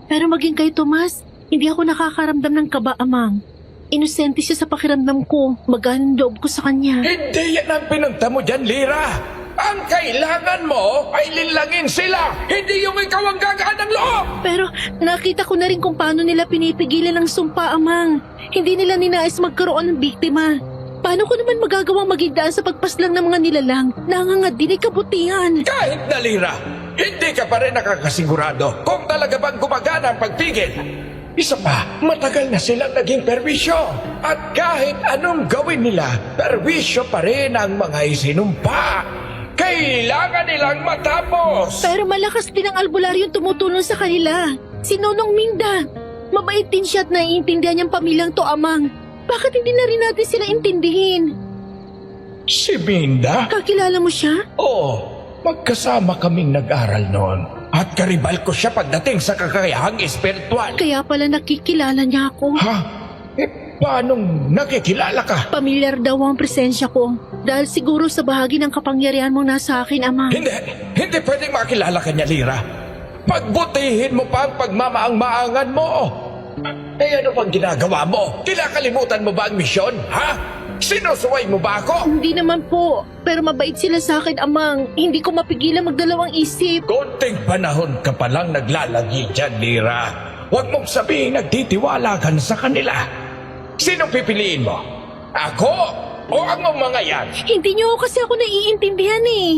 Pero maging kay Tomas, hindi ako nakakaramdam ng kaba, Amang. Inosente siya sa pakiramdam ko. Magaan ang loob ko sa kanya. Hindi yan ang pinunta mo dyan, Lira. Ang kailangan mo ay linlangin sila. Hindi yung ikaw ang gagaan ng loob. Pero nakita ko na rin kung paano nila pinipigilan ang sumpa, Amang. Hindi nila ninais magkaroon ng biktima. Paano ko naman magagawang magigdaan sa pagpaslang ng mga nilalang? Nangangad din ay kabutihan. Kahit na, Lira, hindi ka pa rin nakakasigurado kung talaga bang gumagana ang pagpigil. Isa pa, matagal na silang naging perwisyo. At kahit anong gawin nila, perwisyo pa rin ang mga isinumpa. Kailangan nilang matapos. Pero malakas din ang albularyong tumutulong sa kanila. Si Nonong Minda. Mabait din siya at naiintindihan niyang pamilyang to, Amang. Bakit hindi na rin natin sila intindihin? Si Minda? Kakilala mo siya? Oo, magkasama kaming nag-aral noon. At karibal ko siya pagdating sa kakayahang espiritual. Kaya pala nakikilala niya ako. Ha? Paanong nakikilala ka? Pamilyar daw ang presensya ko. Dahil siguro sa bahagi ng kapangyarihan mo nasa akin, Ama. Hindi pwedeng makilala ka niya, Lira. Pagbutihin mo pa ang pagmamaang-maangan mo. Ano pang ginagawa mo? Kinakalimutan mo ba ang misyon, ha? Sinusuway mo ba ako? Hindi naman po. Pero mabait sila sa akin, Amang. Hindi ko mapigilan magdalawang isip. Konting panahon ka palang naglalagi dyan, Lira. Huwag mong sabihin nagtitiwala ka na sa kanila. Sinong pipiliin mo? Ako o ang mga yan? Hindi niyo kasi ako naiintindihan eh.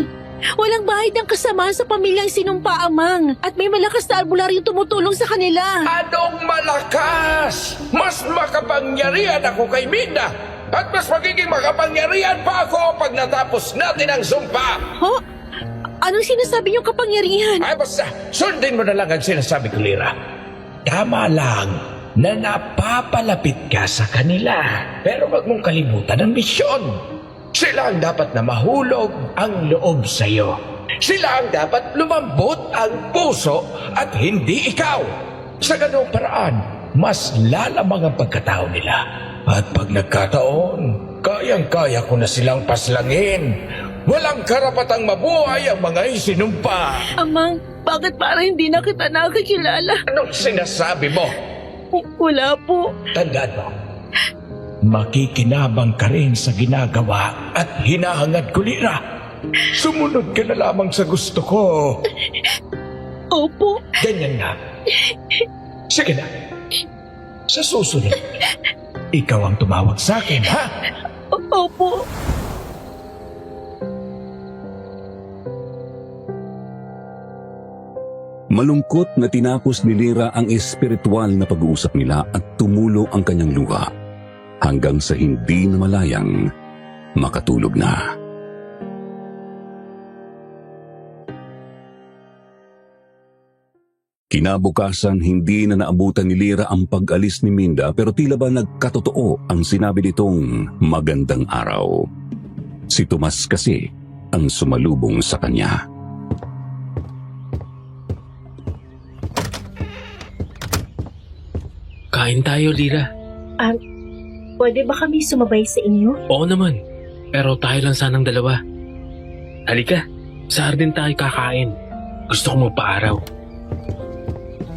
Walang bahid ng kasama sa pamilyang sinumpa, Amang. At may malakas na albularyong tumutulong sa kanila. Anong malakas? Mas makapangyarihan ako kay Minda. At mas magiging makapangyarihan pa ako pag natapos natin ang sumpa. Ho? Anong sinasabi niyong kapangyarihan? Ay basta, sundin mo na lang ang sinasabi ko, Lira. Tama lang na napapalapit ka sa kanila. Pero wag mong kalimutan ang misyon. Sila ang dapat na mahulog ang loob sa'yo. Sila ang dapat lumambot ang puso at hindi ikaw. Sa ganung paraan, mas lalamang ang pagkatao nila. At pag nagkataon, kayang-kaya ko na silang paslangin. Walang karapatang mabuhay ang mga isinumpa. Amang, bakit para hindi na kita nakikilala? Anong sinasabi mo? Wala po. Tandaan mo, makikinabang ka rin sa ginagawa at hinahangad ko, Lira. Sumunod ka na lamang sa gusto ko. Opo. Ganyan na. Sige na. Sa susunod, ikaw ang tumawag sa akin, ha? Opo. Malungkot na tinapos ni Lira ang espiritual na pag-uusap nila at tumulo ang kanyang luha hanggang sa hindi na malayang makatulog na. Kinabukasan, hindi na naabutan ni Lira ang pag-alis ni Minda pero tila ba nagkatotoo ang sinabi nitong magandang araw. Si Tomas kasi ang sumalubong sa kanya. Kain tayo, Lira. Pwede ba kami sumabay sa inyo? Oo naman. Pero tayo lang sanang dalawa. Halika, sa hardin tayo kakain. Gusto ko magpaaraw.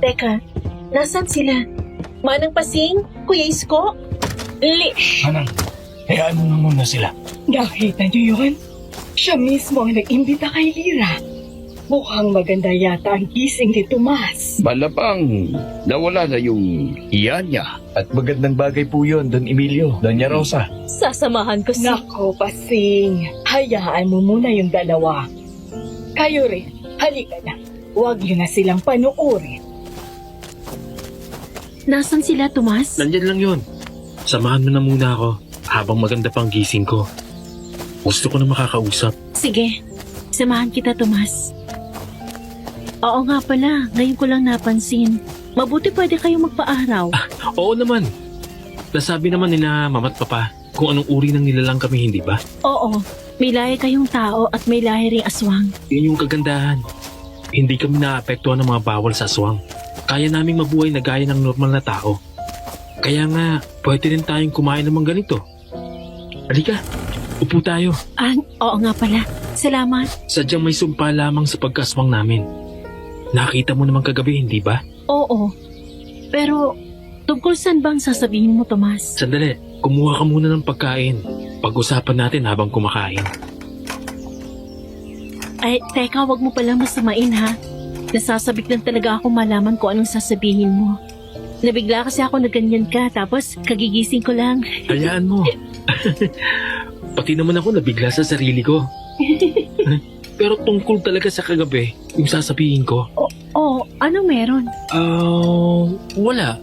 Teka, nasan sila? Manang Pasing? Kuya Isko? Anang, hayaan mo na muna sila. Nakita niyo yun? Siya mismo ang nag-imbita kay Lira. Mukhang maganda yata ang gising ni Tomas. Malabang nawala na yung iyan niya. At magandang bagay po yun, Don Emilio, Doña Rosa. Sasamahan ko si... Nako, Pasing. Hayaan mo muna yung dalawa. Kayo rin, halika na. Huwag niyo na silang panuorin. Nasaan sila, Tomas? Nandyan lang yun. Samahan mo na muna ako habang maganda pang gising ko. Gusto ko na makakausap. Sige. Samahan kita, Tomas. Oo nga pala, ngayon ko lang napansin. Mabuti pwede kayong magpaaraw. Oo naman. Nasabi naman nila mama't papa kung anong uri ng nilalang kami, hindi ba? Oo, may lahi kayong tao at may lahi ring aswang. Yun yung kagandahan. Hindi kami naapektuhan ng mga bawal sa aswang. Kaya naming mabuhay na gaya ng normal na tao. Kaya nga, pwede rin tayong kumain ng mga ganito. Halika, upo tayo. Oo nga pala. Salamat. Sadyang may sumpa lamang sa pagkaswang namin. Nakita mo naman kagabi, hindi ba? Oo. Pero, tungkol saan bang sasabihin mo, Tomas? Sandali, kumuha ka muna ng pagkain. Pag-usapan natin habang kumakain. Ay, teka, wag mo pala masamain ha. Nasasabik lang talaga ako malaman kung anong sasabihin mo. Nabigla kasi ako na ganyan ka, tapos kagigising ko lang. Hayaan mo. Pati naman ako nabigla sa sarili ko. Pero tungkol talaga sa kagabi, yung sasabihin ko. Oh, ano meron? Wala.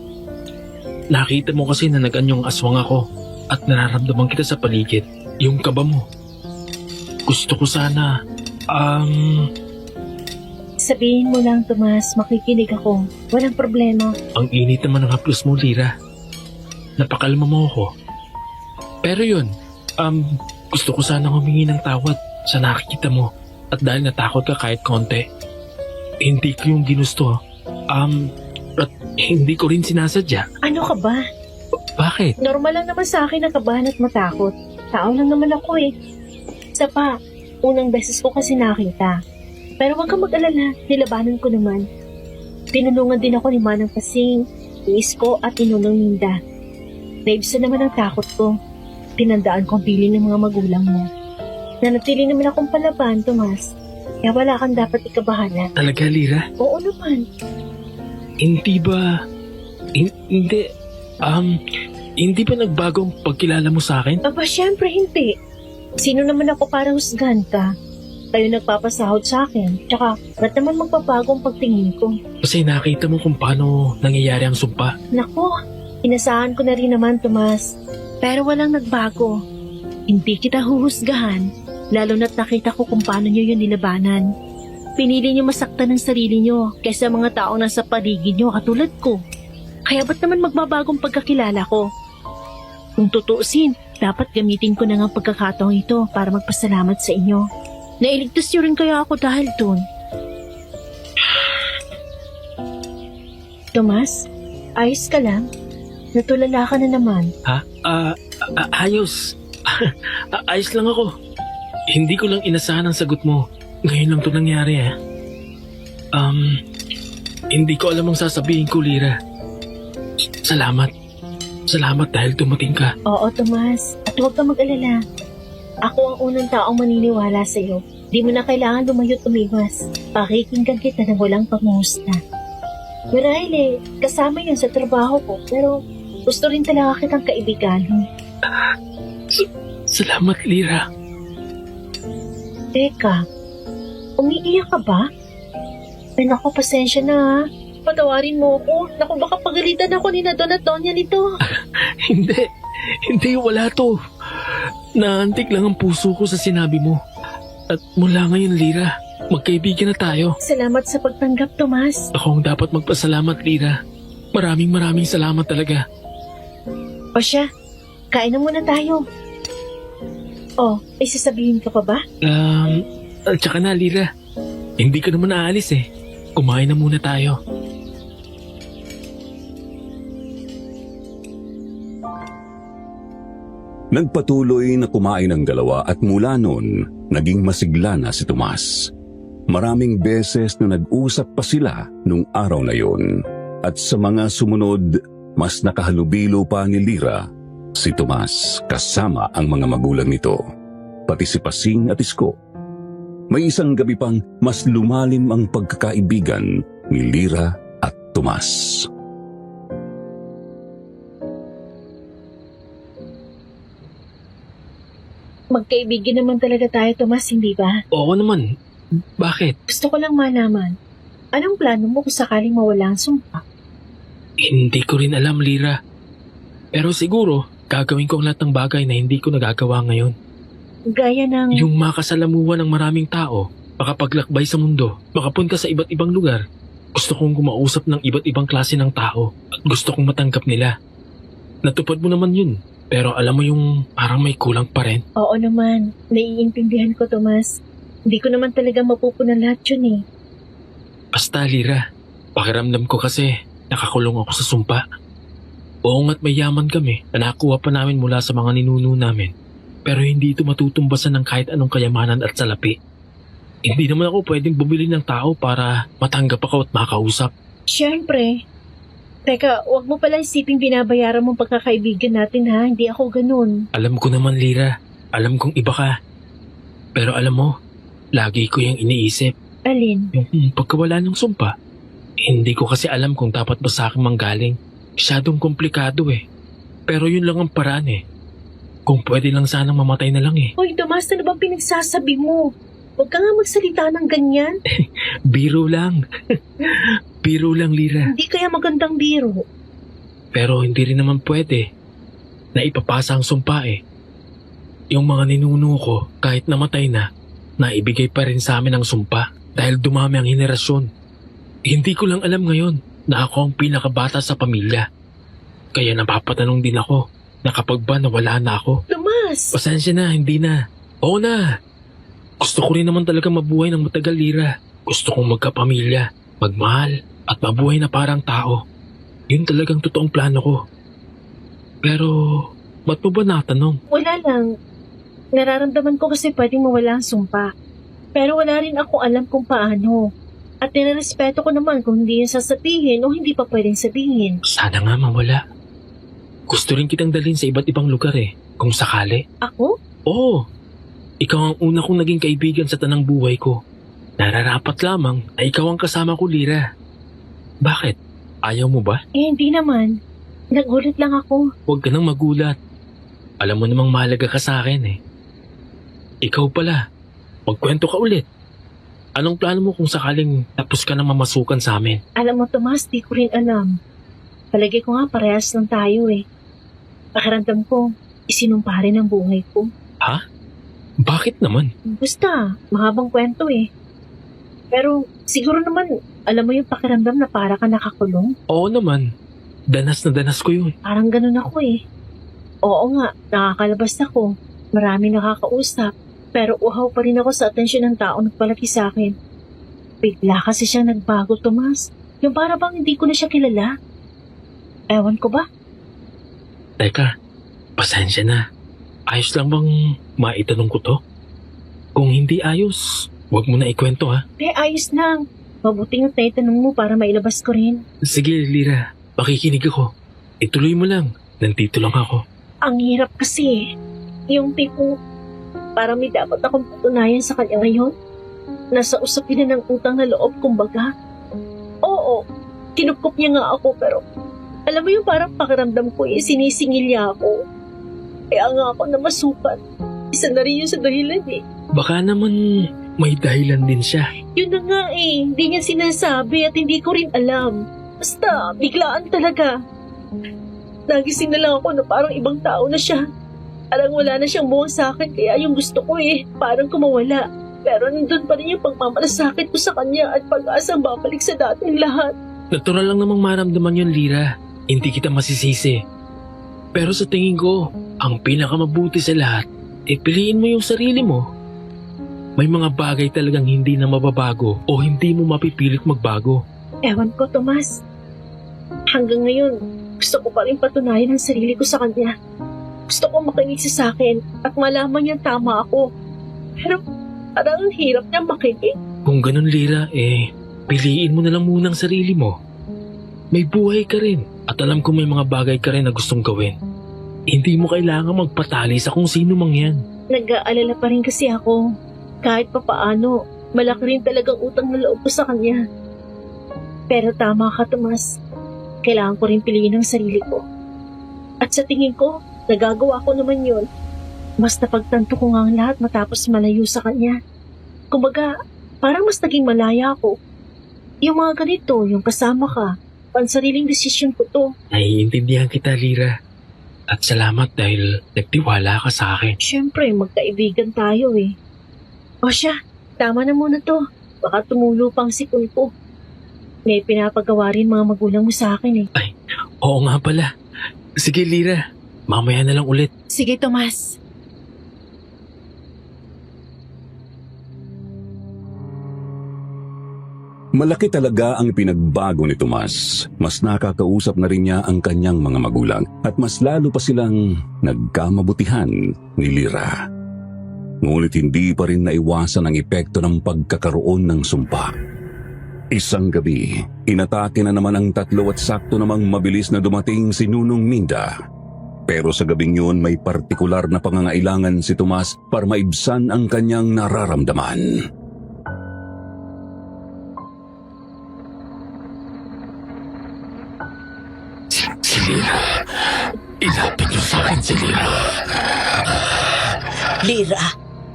Nakita mo kasi na nag-anyong aswang ako at nararamdaman kita sa paligid. Yung kaba mo. Gusto ko sana, Sabihin mo lang, Tomas, makikinig ako. Walang problema. ang init naman ng haplos mo, Lira. Napakalma mo ako. Pero yun, gusto ko sana humingi ng tawad sa nakikita mo. At dahil natakot ka kahit konti, hindi ko yung ginusto. At hindi ko rin sinasadya. Ano ka ba? Bakit? Normal lang naman sa akin na kabahan at matakot. Tao lang naman ako eh. Isa pa, unang beses ko kasi nakita. Pero huwag kang mag-alala, nilabanan ko naman. Tinulungan din ako ni Manang Pasing, ni Isko at ni Nonong Ninda. Naibsan naman ang takot ko. Tinandaan ko ang piling ng mga magulang mo. Nanatili naman akong palaban, Tomas. Kaya wala kang dapat ikabahala. Talaga, Lira? Oo naman. Hindi ba... Hindi... Hindi ba nagbago ang pagkilala mo sa akin? Aba, syempre hindi. Sino naman ako para husgan ka? Kayo nagpapasahod sa akin. Tsaka, ba't naman magbabago ang pagtingin ko? Kasi nakita mo kung paano nangyayari ang sumpa. Naku, inasahan ko na rin naman, Tomas. Pero walang nagbago. Hindi kita huhusgahan, lalo na't nakita ko kung paano nyo yun nilabanan. Pinili nyo masaktan ng sarili nyo kaysa mga taong nasa paligid nyo katulad ko. Kaya ba't naman magbabagong pagkakilala ko? Kung tutuusin, dapat gamitin ko na nga ang pagkakataong ito para magpasalamat sa inyo. Nailigtas nyo rin kaya ako dahil dun. Tomas, ayos ka lang? Natulala ka na naman. Ha? Ayos. Ayos lang ako. Hindi ko lang inasahan ang sagot mo. Ngayon lang ito nangyari hindi ko alam ang sasabihin ko, Lira. Salamat. Salamat dahil dumating ka. Oo, Tomas. At huwag kang mag-alala. Ako ang unang taong maniniwala sa'yo. Di mo na kailangan lumayo't umiwas. Pakikinggan kita na walang pangungusna. Marahil kasama yun sa trabaho ko, pero gusto rin talaga kitang kaibigan. Salamat, Lira. Teka, umiiyak ka ba? Ay naku, pasensya na ha. Patawarin mo ako. Naku, baka pagalitan ako ni Nadon at Donya nito. Hindi, wala to. Naantik lang ang puso ko sa sinabi mo. At mula ngayon, Lira, magkaibigan na tayo. Salamat sa pagtanggap, Tomas. Ako ang dapat magpasalamat, Lira. Maraming salamat talaga. O siya, kain na muna tayo. Oh, may sasabihin ka pa ba? At saka na, Lira. Hindi ka naman aalis eh. Kumain na muna tayo. Nagpatuloy na kumain ang dalawa at mula noon, naging masigla na si Tomas. Maraming beses na nag-usap pa sila nung araw na yon. At sa mga sumunod, mas nakahalubilo pa ni Lira si Tomas kasama ang mga magulang nito, pati si Pasing at Isko. May isang gabi pang mas lumalim ang pagkakaibigan ni Lira at Tomas. Magkaibigan naman talaga tayo, Tomas, hindi ba? Oo naman. Bakit? Gusto ko lang malaman. Anong plano mo kung sakaling mawala ang sumpa? Hindi ko rin alam, Lira. Pero siguro, gagawin ko ang lahat ng bagay na hindi ko nagagawa ngayon. Gaya ng... Yung makasalamuhan ng maraming tao makapaglakbay sa mundo, makapunta sa iba't ibang lugar. Gusto kong kumausap ng iba't ibang klase ng tao at gusto kong matanggap nila. Natupad mo naman yun, pero alam mo yung parang may kulang pa rin. Oo naman, naiintindihan ko, Tomas. Hindi ko naman talaga mapupunan lahat yun eh. Basta, Lira, pakiramdam ko kasi nakakulong ako sa sumpa. Oo nga't may yaman kami na nakuha pa namin mula sa mga ninuno namin. Pero hindi ito matutumbasan ng kahit anong kayamanan at salapi. Hindi naman ako pwedeng bumili ng tao para matanggap ako at makausap. Siyempre. Teka, wag mo pala isiping binabayaran mong pagkakaibigan natin ha. Hindi ako ganun. Alam ko naman, Lira. Alam kong iba ka. Pero alam mo, lagi ko yung iniisip. Alin? Yung pagkawala ng sumpa. Hindi ko kasi alam kung dapat ba sa akin manggaling. Masyadong komplikado eh. Pero yun lang ang paraan eh. Kung pwede lang sanang mamatay na lang eh. Hoy, Tomas, ano bang pinagsasabi mo? Huwag ka nga magsalita ng ganyan. Biro lang. Biro lang, Lira. Hindi kaya magandang biro. Pero hindi rin naman pwede na ipapasa ang sumpa eh. Yung mga ninuno ko, kahit namatay na, naibigay pa rin sa amin ang sumpa dahil dumami ang henerasyon. Hindi ko lang alam ngayon na ako ang pinakabata sa pamilya. Kaya napapatanong din ako na kapag ba nawala na ako. Tomas! Pasensya na, hindi na. Oo na. Gusto ko rin naman talaga mabuhay ng matagal, Lira. Gusto kong magkapamilya, magmahal, at mabuhay na parang tao. Yun talagang totoong plano ko. Pero, ba't mo ba natanong? Wala lang. Nararamdaman ko kasi pwedeng mawala ang sumpa. Pero wala rin ako alam kung paano. At nirerespeto ko naman kung hindi yung sasabihin o hindi pa pwedeng sabihin. Sana nga mawala. Gusto rin kitang dalhin sa iba't ibang lugar eh, kung sakali. Ako? Oo. Ikaw ang una kong naging kaibigan sa tanang buhay ko. Nararapat lamang na ikaw ang kasama ko, Lira. Bakit? Ayaw mo ba? Eh, hindi naman. Nagulat lang ako. Huwag ka nang magulat. Alam mo namang mahalaga ka sa akin eh. Ikaw pala, magkwento ka ulit. Anong plano mo kung sakaling tapos ka na mamasukan sa amin? Alam mo, Tomas, di ko rin alam. Palagi ko nga parehas lang tayo eh. Pakiramdam ko, isinumpa rin ang buhay ko. Ha? Bakit naman? Basta, mahabang kwento eh. Pero siguro naman, alam mo yung pakiramdam na para ka nakakulong? Oo naman. Danas na danas ko yun. Parang ganun ako eh. Oo nga, nakakalabas ako. Marami nakakausap. Pero uhaw pa rin ako sa atensyon ng tao nagpalaki sa akin. Bigla kasi siya nagbago, Tomas. Yung para bang hindi ko na siya kilala. Ewan ko ba? Teka, pasensya na. Ayos lang bang maitanong ko to? Kung hindi ayos, huwag mo na ikwento ha. Ayos lang. Mabuti nga tanong mo para mailabas ko rin. Sige, Lira. Makikinig ako. Ituloy mo lang. Nandito lang ako. Ang hirap kasi. Yung tipo, parang may dapat akong patunayan sa kanya ngayon. Nasa usapin na ng utang na loob, kumbaga. Oo, kinupkup niya nga ako pero alam mo yung parang pakiramdam ko sinisingil niya ako. Kaya nga ako na masukat. Isa na rin yun sa dahilan eh. Baka naman may dahilan din siya. Yun na nga eh, hindi niya sinasabi at hindi ko rin alam. Basta, biglaan talaga. Nagising na lang ako na parang ibang tao na siya. Parang wala na siyang buwang sa akin kaya yung gusto ko parang kumawala. Pero nandun pa rin yung pagmamalasakit ko sa kanya at pag-asang babalik sa dating lahat. Natural lang namang maramdaman yun, Lira. Hindi kita masisisi. Pero sa tingin ko, ang pinakamabuti sa lahat, piliin mo yung sarili mo. May mga bagay talagang hindi na mababago o hindi mo mapipilit magbago. Ewan ko, Tomas. Hanggang ngayon, gusto ko pa rin patunayan ang sarili ko sa kanya. Gusto ko makinig siya sa akin at malaman niyang tama ako. Pero parang ang hirap niya makinig. Kung ganun, Lira, piliin mo na lang muna ang sarili mo. May buhay ka rin at alam ko may mga bagay ka rin na gustong gawin. Hindi mo kailangan magpatali sa kung sino mang yan. Nag-aalala pa rin kasi ako. Kahit pa paano, malaki rin talagang utang na loob ko sa kanya. Pero tama ka, Tomas. Kailangan ko rin piliin ang sarili ko. At sa tingin ko, nagagawa ko naman yun. Mas napagtanto ko nga ang lahat matapos malayo sa kanya. Kumbaga, parang mas naging malaya ako. Yung mga ganito, yung kasama ka, pansariling desisyon ko to. Naiintindihan kita, Lira. At salamat dahil nagtiwala ka sa akin. Siyempre, magkaibigan tayo eh. O siya, Tama na muna to. Baka tumulo pang sipon ko. May pinapagawa rin mga magulang mo sa akin eh. Oo nga pala. Sige, Lira. Mamaya na lang ulit. Sige, Tomas. Malaki talaga ang pinagbago ni Tomas. Mas nakakausap na rin niya ang kanyang mga magulang at mas lalo pa silang nagkamabutihan ni Lira. Ngunit hindi pa rin naiwasan ang epekto ng pagkakaroon ng sumpa. Isang gabi, inatake na naman ang tatlo at sakto namang mabilis na dumating si Nunong Minda. Pero sa gabing yun may partikular na pangangailangan si Tomas para maibsan ang kanyang nararamdaman. Si Lira. Ilapit niyo sa akin si Lira. Lira,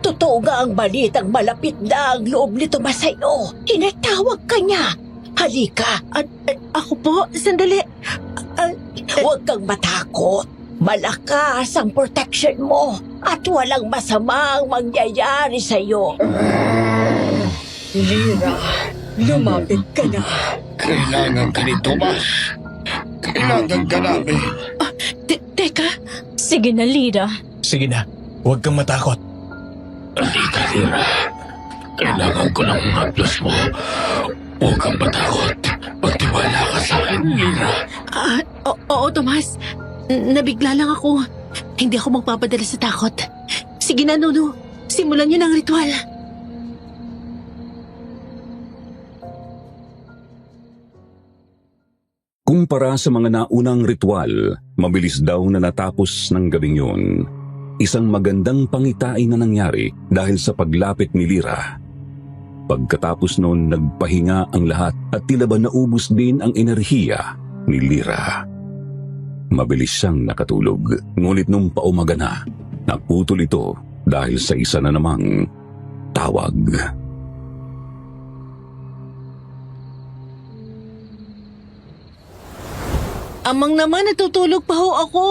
totoo nga ang balitang malapit na ang loob nito sa'yo. Tinatawag ka niya. Halika, Ako po, sandali. huwag kang matakot. Malakas ang protection mo at walang masamang mangyayari sa'yo. Lira, lumapit ka na. Kailangan ka ni Tomas. Kailangan ka namin. Teka, Sige na, Lira. Sige na, huwag kang matakot. Halika, Lira. Kailangan ko ng haplos mo. Huwag kang matakot. Magtiwala ka sa akin, Lira. oo, Tomas. Nabigla lang ako. Hindi ako magpapadala sa takot. Sige na, Nuno. Simulan niyo ng ritual. Kumpara sa mga naunang ritual, mabilis daw na natapos ng gabing yun. Isang magandang pangitain na nangyari dahil sa paglapit ni Lira. Pagkatapos noon, nagpahinga ang lahat at tila ba naubos din ang enerhiya ni Lira. Mabilis siyang nakatulog, ngunit nung paumaga na, naputol ito dahil sa isa na namang tawag. Amang naman, natutulog pa ho ako.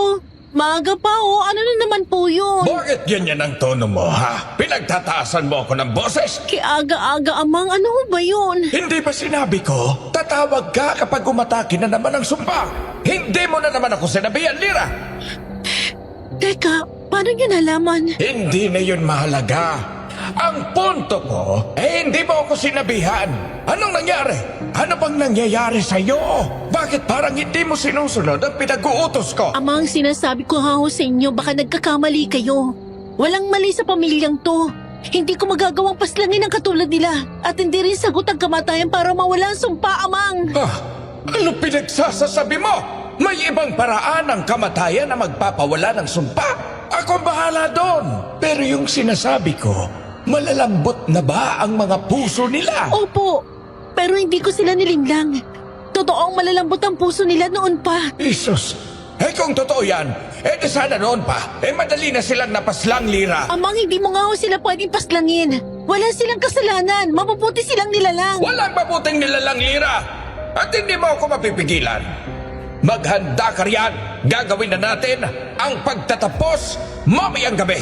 Maaga pa ho. Ano na naman po yun? Bakit ganyan ang tono mo, ha? Pinagtataasan mo ako ng boses? Kiaga-aga, Amang. Ano ho ba yun? Hindi ba sinabi ko, tatawag ka kapag umatake na naman ang sumpa? Hindi mo na naman ako sinabihan, Lira! Teka, paano niyo nalaman? Hindi na yun mahalaga. Ang punto ko, hindi mo ako sinabihan. Anong nangyari? Ano bang nangyayari sa'yo? Bakit parang hindi mo sinusunod ang pinag-uutos ko? Amang, sinasabi ko nga ho sa inyo, baka nagkakamali kayo. Walang mali sa pamilyang to. Hindi ko magagawang paslangin ang katulad nila. At hindi rin sagot ang kamatayan para mawala ang sumpa, Amang. Ano pinagsasasabi mo? May ibang paraan ang kamatayan na magpapawala ng sumpa. Ako bahala doon. Pero yung sinasabi ko, malalambot na ba ang mga puso nila? Opo, pero hindi ko sila nilinglang. Totoong malalambot ang puso nila noon pa. Isus, kung totoo yan, di sana noon pa. Madali na silang napaslang, Lira. Amang, hindi mo nga ho sila pwedeng paslangin. Wala silang kasalanan. Mabubuti silang nilalang. Walang mabuting nilalang, Lira. At hindi mo ako mapipigilan. Maghanda ka riyan. Gagawin na natin ang pagtatapos mamayang gabi.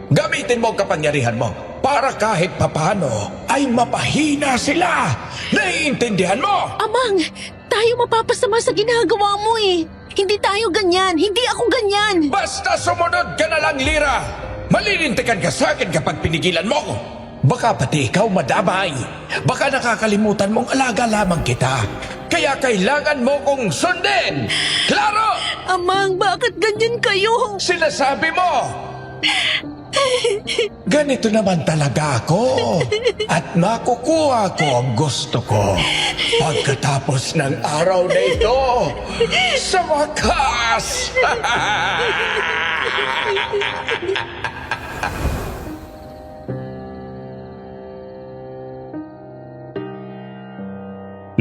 Gamitin mo ang kapangyarihan mo para kahit papano ay mapahina sila. Naiintindihan mo? Amang, tayo mapapasama sa ginagawa mo eh. Hindi tayo ganyan. Hindi ako ganyan. Basta sumunod ka na lang, Lira. Malilintikan ka sa akin kapag pinigilan mo ko. Baka pati ikaw madamay. Baka nakakalimutan mong alaga lamang kita. Kaya kailangan mo kong sundin. Klaro? Amang, bakit ganyan kayo? Sinasabi mo. Ganito naman talaga ako. At makukuha ko ang gusto ko. Pagkatapos ng araw na ito. Sa wakas.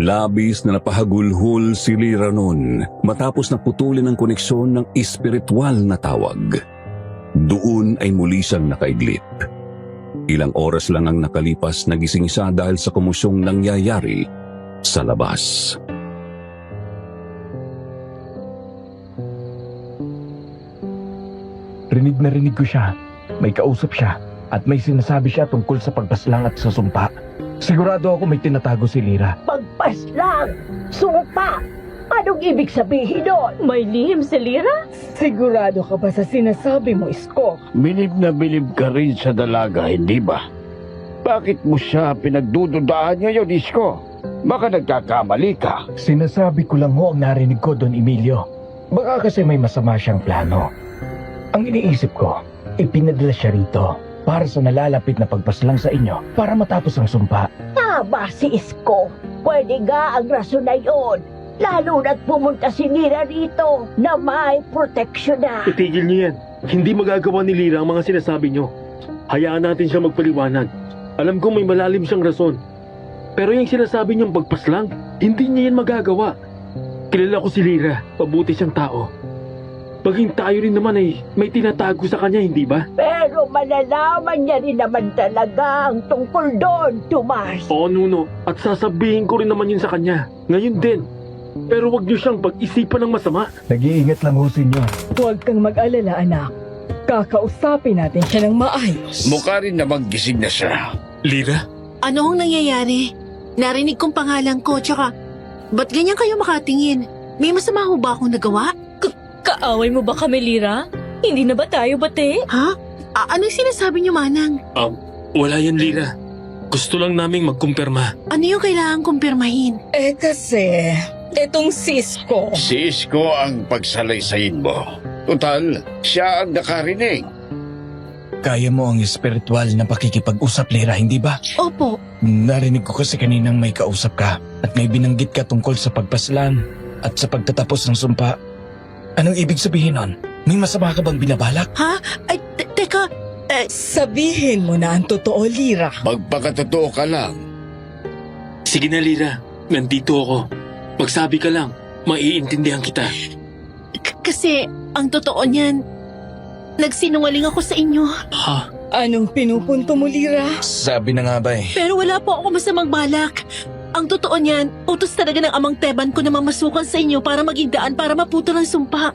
Labis na napahagulhol si Lira noon matapos na putulin ang koneksyon ng espiritual na tawag. Doon ay muli siyang nakaiglit. Ilang oras lang ang nakalipas, nagising siya dahil sa komosyong nangyayari sa labas. Rinig na rinig ko siya. May kausap siya. at may sinasabi siya tungkol sa pagpaslang at sa sumpa. Sigurado ako may tinatago si Lira. Pagpaslang! Sumpa! Anong ibig sabihin doon? May lihim si Lira? Sigurado ka ba sa sinasabi mo, Isko? Bilib na bilib ka rin sa dalaga, hindi ba? Bakit mo siya pinagdududaan ngayon, Isko? Baka nagkakamali ka. Sinasabi ko lang ho ang narinig ko, Don Emilio. Baka kasi may masama siyang plano. Ang iniisip ko, ipinadala siya rito para sa nalalapit na pagpaslang sa inyo para matapos ang sumpa. Tama si Isko. Pwede nga ang rason na yun. Lalo na't pumunta si Lira rito na may proteksyon na. Itigil niyo yan. Hindi magagawa ni Lira ang mga sinasabi niyo. Hayaan natin siya magpaliwanag. Alam ko may malalim siyang rason. Pero yung sinasabi niyang pagpaslang, hindi niya yan magagawa. Kilala ko si Lira. Mabuti siyang tao. Maging tayo rin naman ay may tinatago sa kanya, hindi ba? Pero malalaman niya rin naman talaga ang tungkol doon, Tomas. Oo, Nuno. At sasabihin ko rin naman yun sa kanya. Ngayon din. Pero wag niyo siyang pag-isipan ng masama. Nag-iingat lang ho sinyo. Huwag kang mag-alala, anak. Kakausapin natin siya ng maayos. Mukha rin namang gising na siya. Lira? Ano ang nangyayari? Narinig kong pangalan ko, tsaka ba't ganyan kayo makatingin? May masama ho ba akong nagawa? Kaaway mo ba kami, Lira? Hindi na ba tayo bate? Ha? Anong sinasabi niyo, Manang? Wala yan, Lira. Gusto lang naming magkumpirma. Ano yung kailangan kumpirmahin? Kasi, etong Isko. Si Isko ang pagsalaysayin mo. Total, siya ang nakarinig. Kaya mo ang espiritual na pakikipag-usap, Lira, hindi ba? Opo. Narinig ko kasi kaninang may kausap ka at may binanggit ka tungkol sa pagpaslan at sa pagtatapos ng sumpa. Anong ibig sabihin nun? May masama ka bang binabalak? Ha? Ay, teka. Sabihin mo na ang totoo, Lira. Magpakatotoo ka lang. Sige na, Lira. Nandito ako. Magsabi ka lang. Maiintindihan kita. Kasi, ang totoo niyan, nagsinungaling ako sa inyo. Ha? Anong pinupunto mo, Lira? Sabi na nga ba eh. Pero wala po ako masamang balak. Ang totoo niyan, utos talaga ng amang Teban ko na mamasukan sa inyo para maging daan para maputol ang sumpa.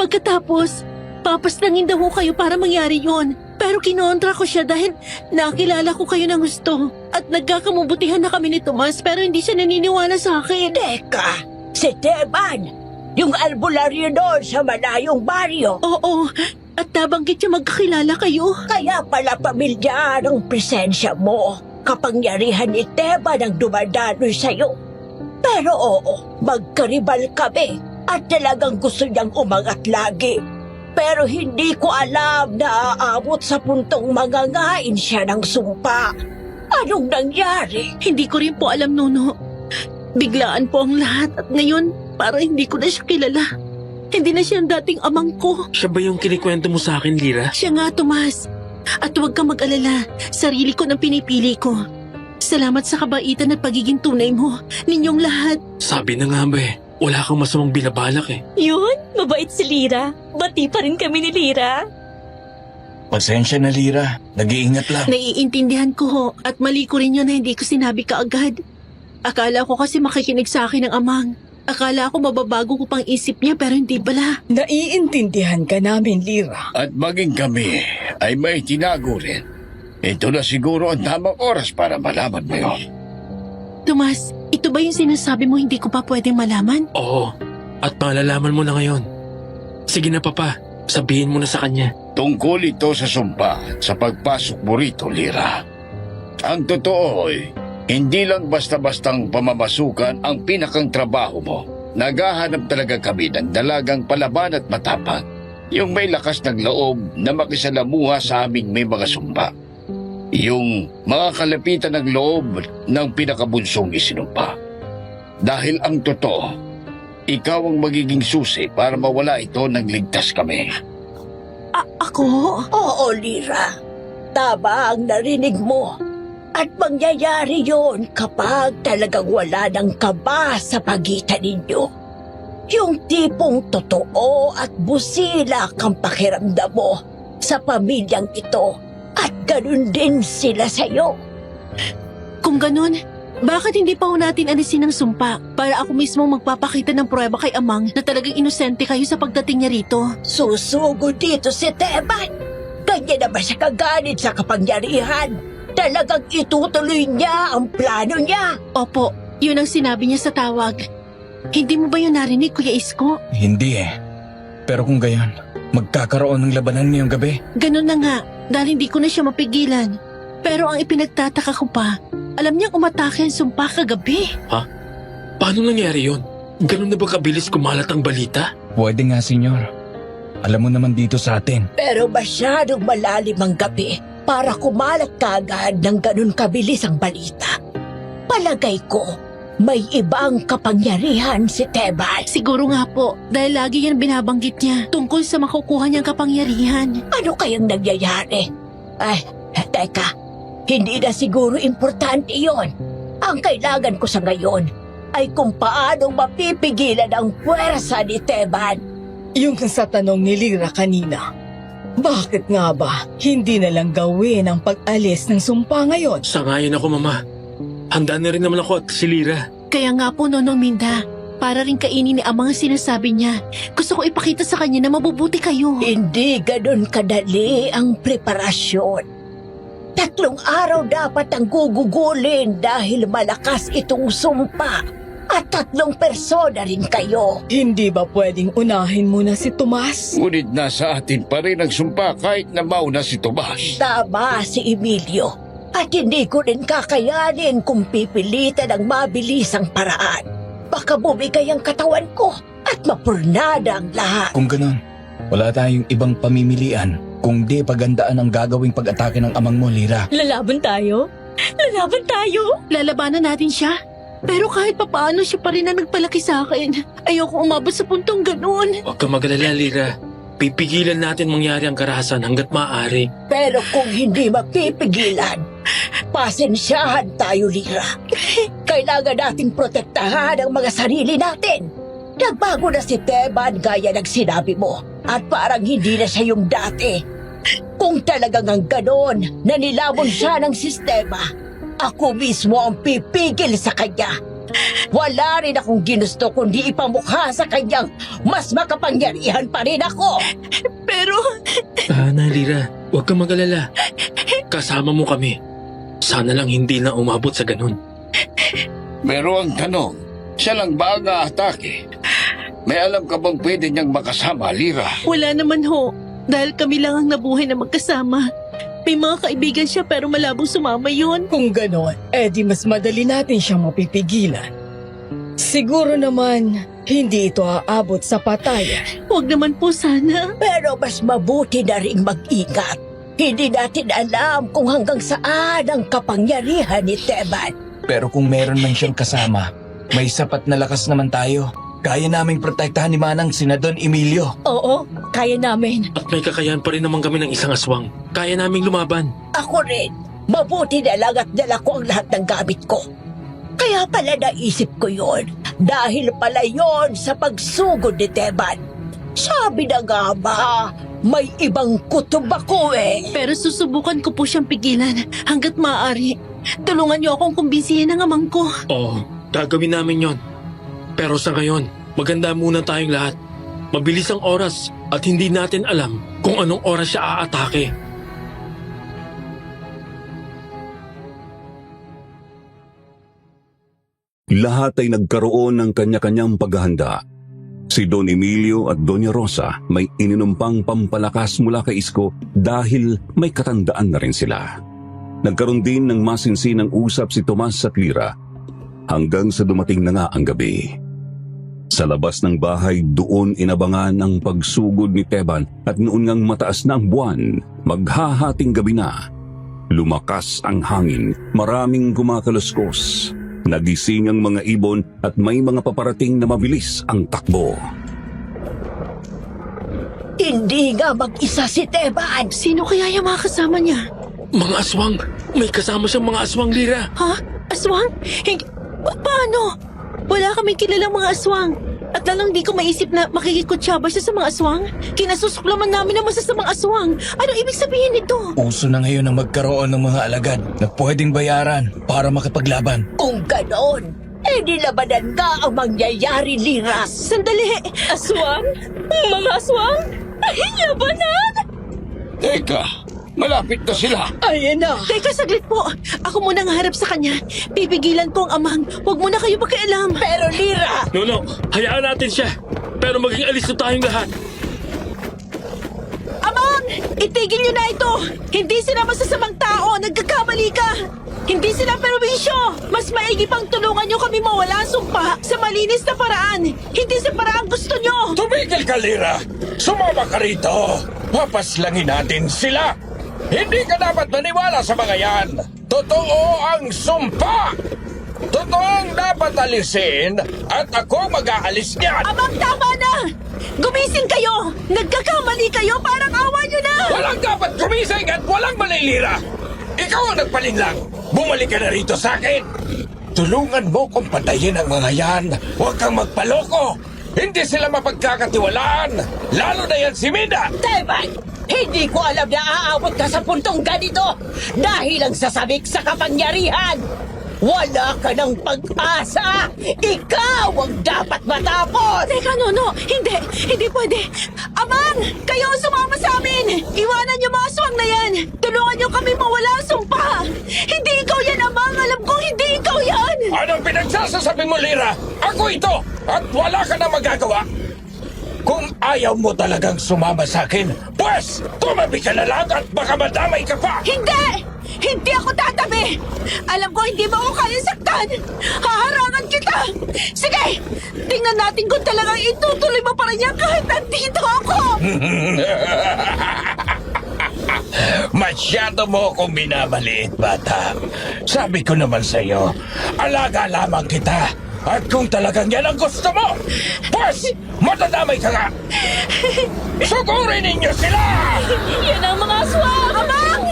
Pagkatapos, papaslangin daw ko kayo para mangyari yon. Pero kinontra ko siya dahil nakilala ko kayo ng gusto. At nagkakamubutihan na kami ni Tomas pero hindi siya naniniwala sa akin. Teka, si Teban, yung albularyo doon sa malayong baryo. Oo, at nabanggit niya magkakilala kayo. Kaya pala pamilyar ang presensya mo. Kapangyarihan ni Teban ang dumadaloy sa'yo. Pero oo, magkaribal kami at talagang gusto niyang umangat lagi. Pero hindi ko alam na aabot sa puntong mangangain siya ng sumpa. Anong nangyari? Hindi ko rin po alam, Nuno. Biglaan po ang lahat at ngayon parang hindi ko na siya kilala. Hindi na siya ang dating amang ko. Siya ba yung kinikwento mo sa akin, Lira? Siya nga, Tomas. At huwag kang mag-alala. Sarili ko nang pinipili ko. Salamat sa kabaitan at pagiging tunay mo. Ninyong lahat. Sabi na nga ba eh. Wala kang masamang binabalak eh. Yun, mabait si Lira. Bati pa rin kami ni Lira. Pasensya na, Lira. Nag-iingat lang. Naiintindihan ko ho at mali ko rin yun na hindi ko sinabi kaagad. Akala ko kasi makikinig sa akin ng amang. Akala ko mababago ko pang isip niya pero hindi pala. Naiintindihan ka namin, Lira. At maging kami ay may tinago rin. Ito na siguro ang tamang oras para malaman mo yun. Tomas, ito ba yung sinasabi mo hindi ko pa pwedeng malaman? Oo. At malalaman mo na ngayon. Sige na, Papa. Sabihin mo na sa kanya. Tungkol ito sa sumpa at sa pagpasok mo rito, Lira. Ang totoo ay, hindi lang basta-bastang pamamasukan ang pinakang trabaho mo. Naghahanap talaga kami ng dalagang palaban at matapang. Yung may lakas ng loob na makisalamuha sa aming may mga sumpa. Yung mga kalapitan ng loob ng pinakabunsong isinumpa. Dahil ang totoo, ikaw ang magiging susi para mawala ito nang ligtas kami. Ako? Oo, Lira. Tama ang narinig mo. At mangyayari yon kapag talagang wala ng kaba sa pagitan ninyo. Yung tipong totoo at busilak ang pakiramdam mo sa pamilyang ito at ganun din sila sa'yo. Kung ganun, bakit hindi pa ho natin alisin ang sumpa para ako mismo magpapakita ng pruweba kay Amang na talagang inosente kayo sa pagdating niya rito? Susugod dito si Teban. Ganyan na ba siya kagalit sa kapangyarihan? Talagang itutuloy niya ang plano niya. Opo, yun ang sinabi niya sa tawag. Hindi mo ba yun narinig, Kuya Isko? Hindi eh. Pero kung gayon, magkakaroon ng labanan ngayong gabi. Ganun na nga, dahil hindi ko na siya mapigilan. Pero ang ipinagtataka ko pa, alam niyang umatake ang sumpa kagabi. Paano nangyari yun? Ganun na ba kabilis kumalat ang balita? Pwede nga, senyor. Alam mo naman dito sa atin. Pero masyadong malalim ang gabi para kumalat kaagad ng ganun kabilis ang balita. Palagay ko, may ibang kapangyarihan si Teban. Siguro nga po, dahil lagi yan binabanggit niya tungkol sa makukuha niyang kapangyarihan. Ano kayang nangyayari? Ay, teka, hindi na siguro importante yon. Ang kailangan ko sa ngayon ay kung paano mapipigilan ang puwersa ni Teban. Yung sa tanong ni Lira kanina, bakit nga ba hindi na lang gawin ang pag-alis ng sumpa ngayon? Sangayon ako, Mama. Handa na rin naman ako at si Lira. Kaya nga po, Nonong Minda, para rin kainin ni Amang ang sinasabi niya. Gusto ko ipakita sa kanya na mabubuti kayo. Hindi ganun kadali ang preparasyon. 3 araw dapat ang gugugulin dahil malakas itong sumpa. At 3 persona rin kayo. Hindi ba pwedeng unahin muna si Tomas? Ngunit nasa atin pa rin ang sumpa kahit na mauna si Tomas. Tama si Emilio. At hindi ko rin kakayanin kung pipilitan ang mabilisang paraan. Baka bumigay ang katawan ko at mapurnada ang lahat. Kung ganun, wala tayong ibang pamimilian kung di pagandaan ang gagawing pag-atake ng amang mo, Lira. Lalaban tayo? Lalaban tayo? Lalabanan natin siya. Pero kahit papaano siya pa rin ang nagpalaki sa akin. Ayoko umabot sa puntong ganun. Huwag ka magalala, Lira. Pipigilan natin mangyari ang karahasan hanggat maaari. Pero kung hindi mapipigilan, pasensyahan tayo, Lira. Kailangan nating protektahan ang mga sarili natin. Nagbago na si Teban gaya ng sinabi mo at parang hindi na siya yung dati. Kung talagang ang ganon na nilabon siya ng sistema, ako mismo ang pipigil sa kanya. Wala rin akong ginusto kundi ipamukha sa kanyang mas makapangyarihan pa rin ako. Pero Na, Lira. Huwag kang magalala. Kasama mo kami. Sana lang hindi na umabot sa ganun. Pero ang tanong, siya lang ba ang aatake? May alam ka bang pwede niyang makasama, Lira? wala naman ho. Dahil kami lang ang nabuhay na magkasama. May mga kaibigan siya pero malabong sumama yun. Kung ganon, di mas madali natin siyang mapipigilan. Siguro naman, hindi ito aabot sa patayan. Huwag naman po sana. Pero mas mabuti na ring mag-ingat. Hindi natin alam kung hanggang saan ang kapangyarihan ni Teban. Pero kung meron man siyang kasama, may sapat na lakas naman tayo. Kaya naming protektahan ni Manang sina Don Emilio. Oo, kaya namin. At may kakayahan pa rin naman kami ng isang aswang. Kaya naming lumaban. Ako rin. Mabuti na lang at dala ko ang lahat ng gamit ko. Kaya pala naisip ko yon dahil pala yon sa pagsugod ni Teban. Sabi na nga ba, may ibang kutob ako eh. Pero susubukan ko po siyang pigilan hanggat maaari. Tulungan niyo akong kumbinsihin ng amang ko. Oo, gagawin namin yon. Pero sa ngayon, maganda muna tayong lahat. Mabilis ang oras at hindi natin alam kung anong oras siya aatake. Lahat ay nagkaroon ng kanya-kanyang paghahanda. Si Don Emilio at Doña Rosa may ininumpang pampalakas mula kay Isko dahil may katandaan na rin sila. Nagkaroon din ng masinsinang usap si Tomas at Lira hanggang sa dumating na nga ang gabi. Sa labas ng bahay, doon inabangan ang pagsugod ni Teban at noon ngang mataas na ang buwan, maghahating gabi na. Lumakas ang hangin, maraming kumakaluskos. Nagising ang mga ibon at may mga paparating na mabilis ang takbo. Hindi nga mag-isa si Teban. Sino kaya yung mga kasama niya? Mga aswang! May kasama siyang mga aswang, Lira! Ha? Aswang? Hindi. Paano? Wala kaming kilalang mga aswang. At lalong di ko maisip na makikikutsaba siya sa mga aswang. Kinasusuklaman namin ang masasamang aswang. Anong ibig sabihin nito? Uso na ngayon ang magkaroon ng mga alagad na pwedeng bayaran para makipaglaban. Kung ganon, nilabanan nga ang mangyayari, Lira. Sandali! Aswang? Mga aswang? Ay, labanan! Teka, Malapit na sila. Ayan na. Teka, saglit po. Ako muna ang harap sa kanya. Pipigilan ko ang amang. Huwag muna kayo pakialam. Pero Lira, No, hayaan natin siya. Pero maging alis na tayong lahat. Amang! Itigil niyo na ito! Hindi sila masasamang tao! Nagkakamali ka! Hindi sila perwisyo! Mas maigi pang tulungan niyo kami mawala ang sumpa sa malinis na paraan! Hindi sa paraan gusto niyo! Tumigil ka, Lira! Sumama ka rito! Papaslangin natin sila! Hindi ka dapat maniwala sa mga yan! Totoo ang sumpa! Totoo ang dapat alisin at ako mag-aalis niyan! Amang, tama na! Gumising kayo! Nagkakamali kayo! Parang awa niyo na! Walang dapat gumising at walang malilira! Ikaw ang nagpalinlang! Bumalik ka na rito sa akin! Tulungan mo kung patayin ang mga yan! Huwag kang magpaloko! Hindi sila mapagkakatiwalaan! Lalo na yan si Mina! Teban, hindi ko alam na aabot ka sa puntong ganito dahil ang sasabik sa kapangyarihan. Wala ka ng pag-asa! Ikaw ang dapat matapos! Teka, no! Hindi! Hindi pwede! Amang! Kayo ang sumama sa amin! Iwanan niyo mga aswang na yan! Tulungan niyo kami mawala ang sumpa! Hindi ikaw yan, Amang! Alam ko hindi ikaw yan! Anong pinagsasasabi mo, Lira? Ako ito! At wala ka na magagawa! Kung ayaw mo talagang sumama sa akin, pues, tumabi ka na lang at baka madamay ka pa! Hindi! Hindi ako tatabi! Alam ko hindi mo ako kaya saktan! Haharangan kita! Sige! Tingnan natin kung talagang itutuloy mo pa rin yan kahit nandito ako! Masyado mo akong minamaliit, bata. Sabi ko naman sa'yo, alaga lamang kita. At kung talagang yan ang gusto mo, pues, matadamay ka nga. Sugurin ninyo sila! Yan ang mga aswang! Amang!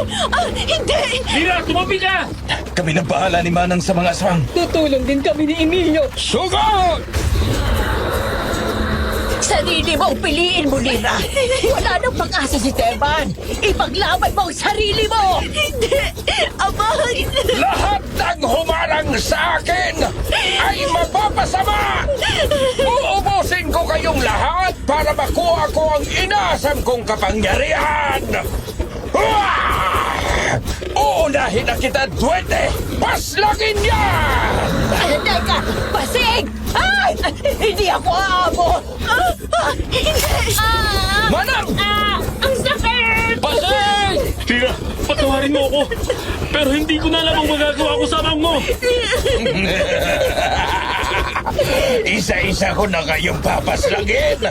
Hindi! Lira, tumabi ka! Kami na bahala ni Manang sa mga aswang. Tutulong din kami ni Emilio. Sugod! Sarili mong piliin mo, Lira. Wala nang pag-asa si Teban. Ipaglaban mo ang sarili mo. Hindi! Amang! Lahat ng humarang sa akin ay mapapasama! Uubusin ko kayong lahat para makuha ko ang inaasam kong kapangyarihan! Uunahin na kita, Duwende! Paslagin yan! Teka, pasig! Ay! Hindi ako aabot! Hindi! Manang! Ang sakit! Pasay! Lira, patawarin mo ako. Pero hindi ko na alam ang magagawa ko sa amang mo. Isa-isa ko na kayong papaslagin!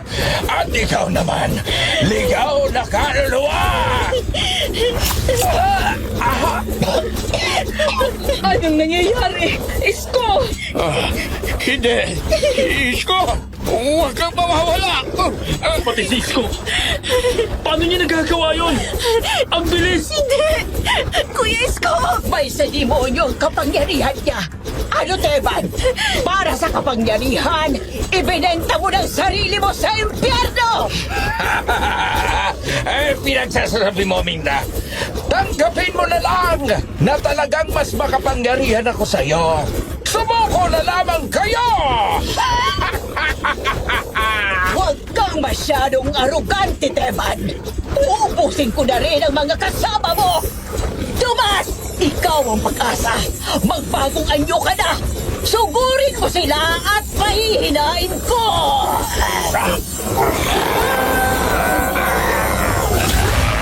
At ikaw naman, ligaw na kaluluwa! Anong nangyayari? Isko! Hindi. Isko, huwag kang mawawala. Pati si Isko. Paano niya nagagawa yun? Ang bilis! Hindi! Kuya Isko! May sa demonyo ang kapangyarihan niya. Ano, Teban? Para sa kapangyarihan, ibinenta mo ng sarili mo sa impyerno! Pinagsasabi mo, Minda. Tanggapin mo na lang na talagang mas makapangyarihan ako sa'yo. Sumuko na lamang kayo! Huwag kang masyadong arugante, Teban. Uubusin ko na rin ang mga kasama mo. Tomas! Ikaw ang pag-asa. Magbagong anyo ka na. Sugurin mo sila at pahihinain ko!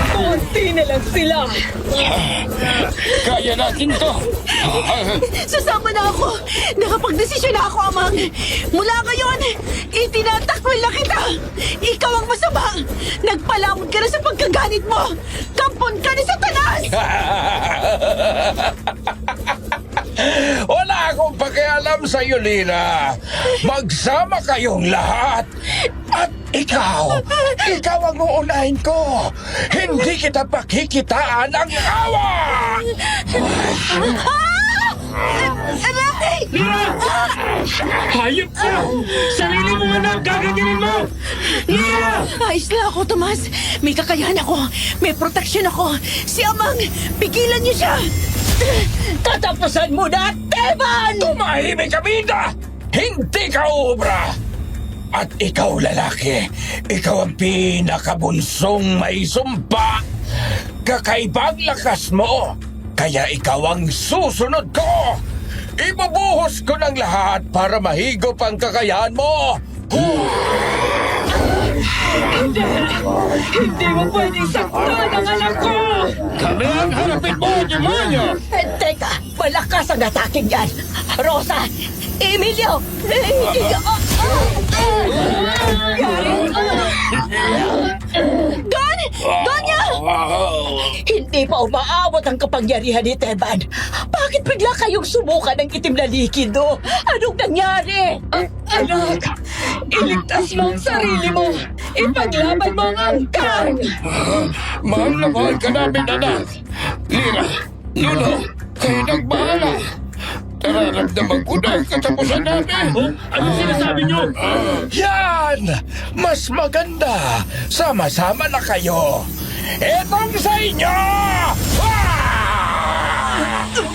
Kunti na lang sila. Kaya natin to. Sasama na ako! Nakapagdesisyon na ako, Amang! Mula ngayon, itinatakwil na kita! Ikaw ang masama! Nagpalamon ka na sa pagkaganit mo! Kampon ka ni Satanas! Wala akong pakialam sa'yo, Lina. Magsama kayong lahat. At ikaw ang uunahin ko. Hindi kita pakikitaan ng awa! Aray! Hayop ka! Sarili mo anak! Gagagalin mo! Lira! Ayos lang ako, Tomas. May kakayahan ako. May proteksyon ako. Si Amang, pigilan niyo siya! Tatapusan mo na, Teban! Tumahimik ka, Minda! Hindi ka uubra! At ikaw, lalaki, ikaw ang pinakabunsong may sumpa. kakaibang lakas mo. Kaya ikaw ang susunod ko. Ibubuhos ko ng lahat para mahigop ang kakayahan mo. Hindi mo pwedeng saktan ang anak ko! Kami ang harapin mo, demonyo! Teka, malakas ang ataking yan. Rosa, Emilio, hindi ka... Don! Donya! Hindi pa umaabot ang kapangyarihan ni Teban. Bakit bigla kayong sumuka ng itim na likido? Anong nangyari? Anak, iligtas mo ang sarili mo. Ipaglaban mo ang angkan. Mahal na mahal ka namin, anak. Lira, Lolo, kayo nang bahala. Nararamdaman ko na ang katapusan natin. Ano sinasabi niyo? Yan! Mas maganda. Sama-sama na kayo. Etong sa inyo!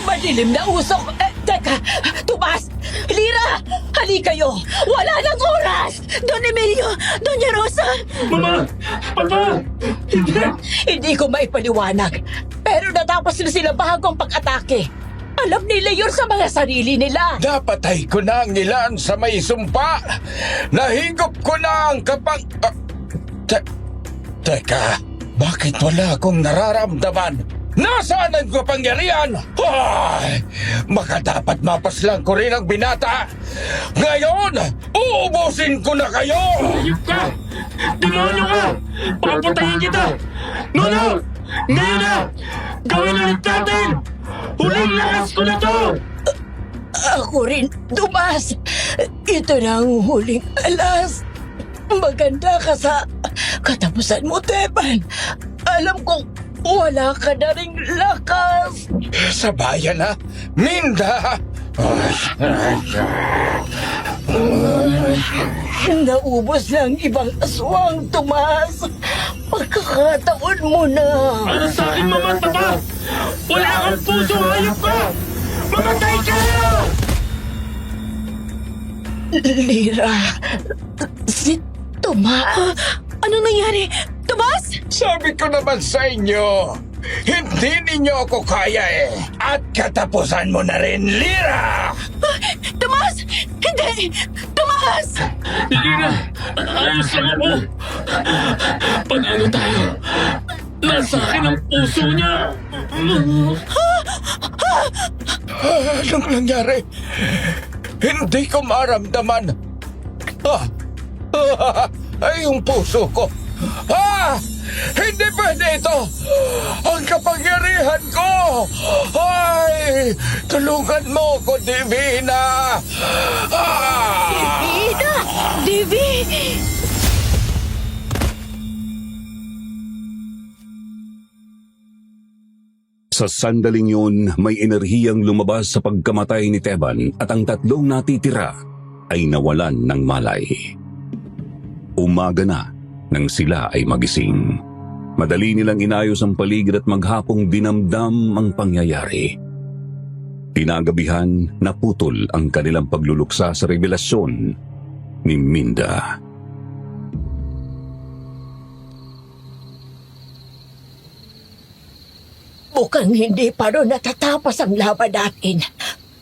Madilim na usok. Teka, Tomas, Lira, hali kayo. Wala nang oras. Don Emilio! Doña Rosa! Mama! Papa! Hindi ko maipaliwanag. Pero natapos na sila bago ang pag-atake. Alam nila yun sa mga sarili nila. Napatay ko na ang ilan sa may sumpa. Nahigop ko na ang Teka, bakit wala akong nararamdaman? Nasaan ang kapangyarihan? Ay, baka dapat mapaslang ko rin ang binata. Ngayon, uubusin ko na kayo! Hayop ka! Demonyo ka! Papatayin kita! Nono! Ngayon na! Gawin ulit natin! Huling lakas ko na to! Ako rin, Tomas. Ito na ang huling alas. Maganda ka sa katapusan mo, Teban. Alam kong wala ka na ring lakas. Sa bayan na, Minda! Naubos na ang ibang aswang, Tomas. Pagkakataon mo na. Ano sa akin, mama at papa? Wala kang puso, hayop ka! Mamatay ka! Lira, si Tomas. Ano nangyari? Tomas! Sabi ko naman sa inyo, hindi ninyo ako kaya eh. At katapusan mo na rin, Lira! Tomas! Hindi! Tomas! Lina, ayos lang ako. Panalo tayo. Nasa akin ang puso niya. Anong nangyari? Hindi ko maramdaman. Ay, yung puso ko. Hindi pwede ito! Ang kapangyarihan ko! Ay! Tulungan mo ko, Divina! Ida! Divi! Sa sandaling yun, may enerhiyang lumabas sa pagkamatay ni Teban at ang tatlong natitira ay nawalan ng malay. Umaga na nang sila ay magising. Madali nilang inayos ang paligid at maghapong dinamdam ang pangyayari. Kinagabihan, naputol ang kanilang pagluluksa sa revelasyon ni Minda. Mukhang hindi pa rin natatapos ang laban natin.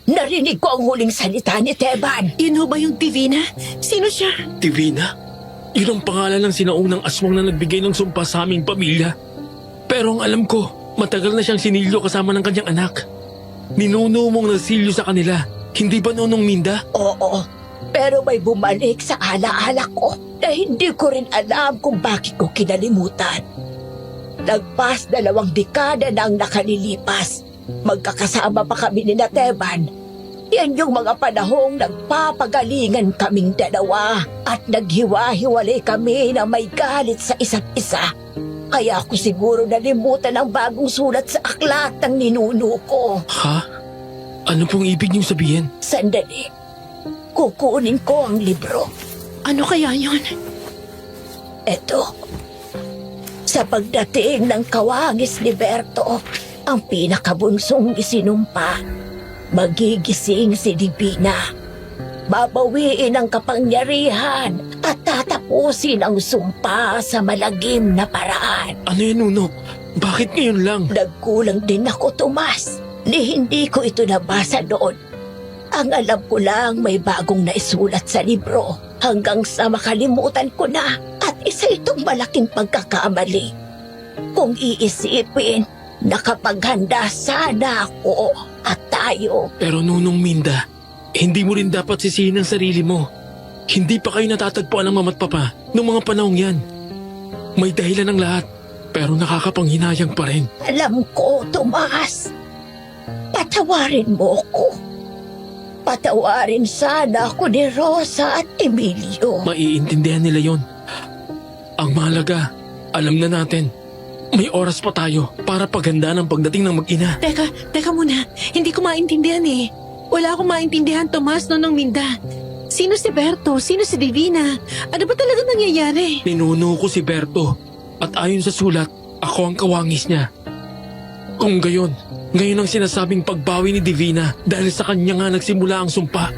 Narinig ko ang huling salita ni Teban. Yun ho ba yung Divina? Sino siya? Divina? Yun ang pangalan ng sinaunang aswang na nagbigay ng sumpa sa aming pamilya. Pero ang alam ko, matagal na siyang sinilyo kasama ng kanyang anak. Ninuno mong nasilyo sa kanila. Hindi ba noonong Minda? Oo, pero may bumalik sa alaala ko na hindi ko rin alam kung bakit ko kinalimutan. Nagpas 2 dekada na ang nakalilipas. Magkakasama pa kami ni Teban. Yan yung mga panahong nagpapagalingan kaming dalawa at naghiwa-hiwalay kami na may galit sa isa't isa. Kaya ako siguro nalimutan ang bagong sulat sa aklat ng ninuno ko. Ha? Ano pong ibig niyong sabihin? Sandali. Kukunin ko ang libro. Ano kaya yun? Eto. Sa pagdating ng kawangis ni Berto, ang pinakabunsong isinumpa, magigising si Divina. Babawiin ang kapangyarihan at tatapusin ang sumpa sa malagim na paraan. Ano yan, Nuno? Bakit ngayon lang? Nagkulang din ako, Tomas. Hindi ko ito nabasa doon. Ang alam ko lang may bagong naisulat sa libro hanggang sa makalimutan ko na at isa itong malaking pagkakamali. Kung iisipin, nakapaghanda sana ako at tayo. Pero Nunong Minda, hindi mo rin dapat sisihin ang sarili mo. Hindi pa kayo natatagpuan ng mama't papa noong mga panahong yan. May dahilan ng lahat, pero nakakapanghinayang pa rin. Alam ko, Tomas. Patawarin mo ko. Patawarin sana ako ni Rosa at Emilio. Maiintindihan nila yon. Ang mahalaga, alam na natin. May oras pa tayo para paghanda ng pagdating ng mag-ina. Teka muna. Hindi ko maintindihan eh. Wala akong maintindihan, Tomas, Nonong Minda. Sino si Berto? Sino si Divina? Ano ba talaga nangyayari? Ninuno ko si Berto at ayon sa sulat, ako ang kawangis niya. Kung gayon, ngayon ang sinasabing pagbawi ni Divina dahil sa kanya nga nagsimula ang sumpa.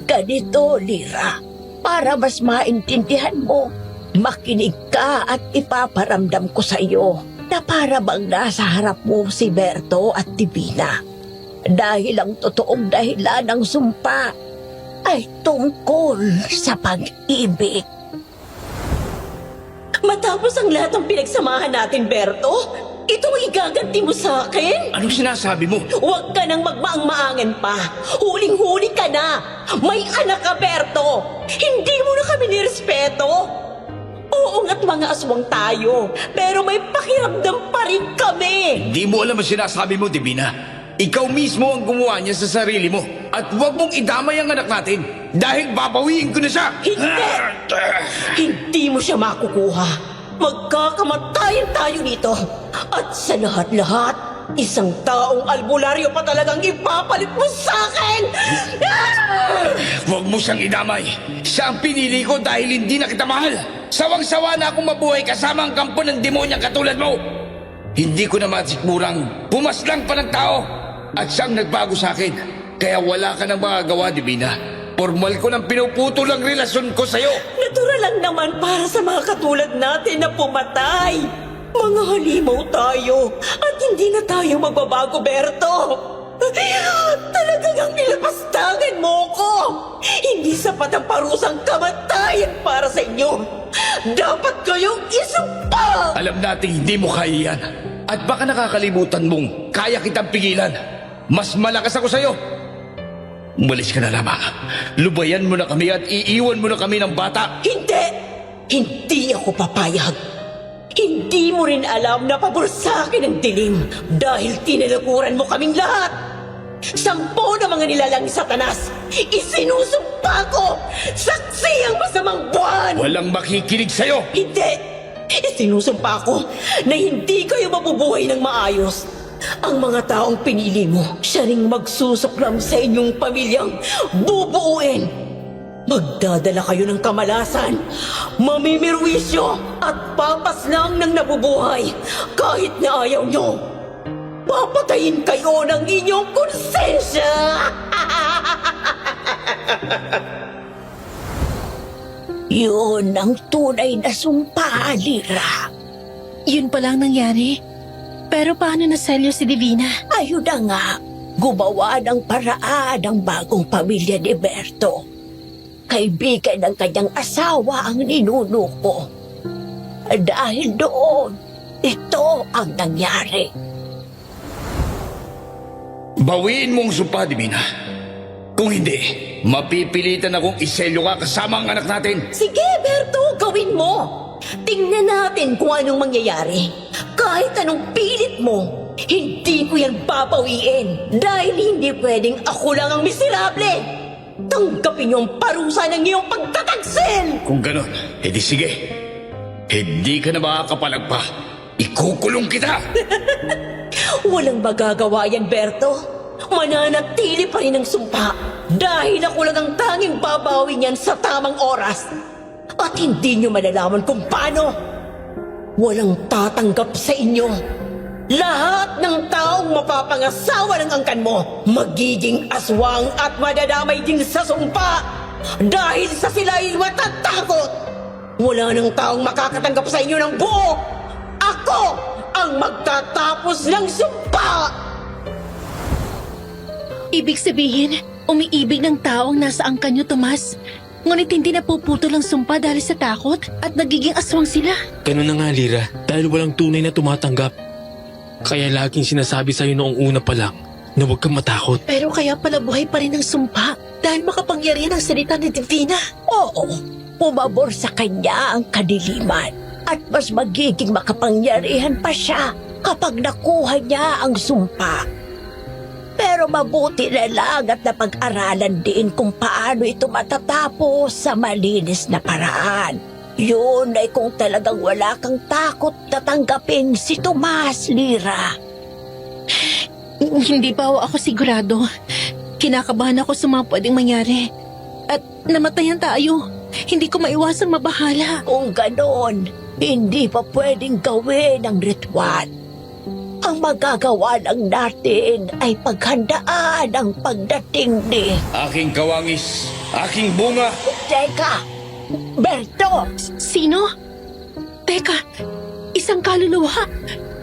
Ganito, Lira. Para mas maintindihan mo, makinig ka at ipaparamdam ko sa iyo na para bang nasa harap mo si Berto at Divina. Dahil ang totoong dahilan ng sumpa ay tungkol sa pag-ibig. Matapos ang lahat ng pinagsamahan natin, Berto, itong igaganti mo sa akin? Anong sinasabi mo? Huwag ka nang magmaang-maangan pa. Huling-huli ka na. May anak ka, Berto. Hindi mo na kami nirespeto. Oo nga't mga aswang tayo, pero may pakiramdam pa rin kami. Hindi mo alam ang sinasabi mo, Divina. Ikaw mismo ang gumawa niya sa sarili mo. At huwag mong idamay ang anak natin dahil babawiin ko na siya. Hindi! Hindi mo siya makukuha. Magkakamatayan tayo dito. At sa lahat-lahat, isang taong albularyo pa talagang ipapalit mo sa akin! Huwag mo siyang idamay. Siya ang pinili ko dahil hindi na kita mahal. Sawang-sawa na akong mabuhay kasama ang kampo ng demonyang katulad mo. Hindi ko na masikmurang pumaslang pa ng tao at siyang nagbago sa akin. Kaya wala ka nang magagawa, Divina. Formal ko nang pinuputol ang relasyon ko sa'yo. Natural lang naman para sa mga katulad natin na pumatay. Mga halimaw tayo at hindi na tayo magbabago, Berto. Talagang ang nilapastangan mo ko. Hindi sapat ang parusang kamatayan para sa inyo. Dapat kayong isumpa. Alam natin hindi mo kaya yan. At baka nakakalimutan mong kaya kitang pigilan. Mas malakas ako sa'yo. Umalis ka na lamang. Lubayan mo na kami at iiwan mo na kami ng bata. Hindi! Hindi ako papayag. Hindi mo rin alam na pabor sa akin ang dilim dahil tinalakuran mo kaming lahat. 10 na mga nilalang ni Satanas. Isinusumpa ko! Saksi ang masamang buwan! Walang makikinig sa'yo. Hindi! Isinusumpa ko na hindi kayo mabubuhay ng maayos. Ang mga taong pinili mo, siya ring magsusuklam sa inyong pamilyang bubuuin. Magdadala kayo ng kamalasan, mamimirwisyo at papaslang ng nabubuhay kahit na ayaw nyo. Papatayin kayo ng inyong konsensya! Yun ang tunay na sumpa, Lira. Yun pala ang nangyari. Pero paano naselyo si Divina? Ayun na nga, gumawa ng paraan ang bagong pamilya ni Berto. Kaibigan ng kanyang asawa ang ninuno ko. Dahil doon, ito ang nangyari. Bawiin mong sumpa, Divina. Kung hindi, mapipilitan akong iselyo ka kasama ang anak natin. Sige, Berto, gawin mo. Tingnan natin kung anong mangyayari. Kahit anong pilit mo, hindi ko yan babawiin. Dahil hindi pwedeng ako lang ang miserable. Tanggapin niyo ang parusa ng iyong pagtataksil. Kung ganon, edi sige. Hindi ka na makakapalagpa. Ikukulong kita. Walang magagawa yan, Berto. Mananatili pa rin ang sumpa. Dahil ako lang ang tanging babawi niyan sa tamang oras. At hindi niyo malalaman kung paano. Walang tatanggap sa inyo. Lahat ng taong mapapangasawa ng angkan mo, magiging aswang at madadamay din sa sumpa. Dahil sa sila'y matatakot. Wala nang taong makakatanggap sa inyo ng buo. Ako ang magtatapos ng sumpa! Ibig sabihin, umiibig ng tao ang nasa angkan niyo, Tomas. Ngunit hindi napuputol ang sumpa dahil sa takot at nagiging aswang sila. Ganun na nga, Lira, dahil walang tunay na tumatanggap. Kaya laging sinasabi sa'yo noong una pa lang na huwag kang matakot. Pero kaya pala buhay pa rin ang sumpa dahil makapangyarihan ang salita ni Divina. Oo, pumabor sa kanya ang kadiliman at mas magiging makapangyarihan pa siya kapag nakuha niya ang sumpa. Pero mabuti na lang at napag-aralan din kung paano ito matatapos sa malinis na paraan. Yun ay kung talagang wala kang takot na tanggapin si Tomas, Lira. Hindi pa ako sigurado. Kinakabahan ako sa mga pwedeng mangyari. At namatayan tayo. Hindi ko maiwasang mabahala. Kung ganon, hindi pa pwedeng gawin ang ritual. Ang magagawa lang natin ay paghandaan ang pagdating ni... Aking kawangis, aking bunga. Teka! Berto! Sino? Teka, isang kaluluwa.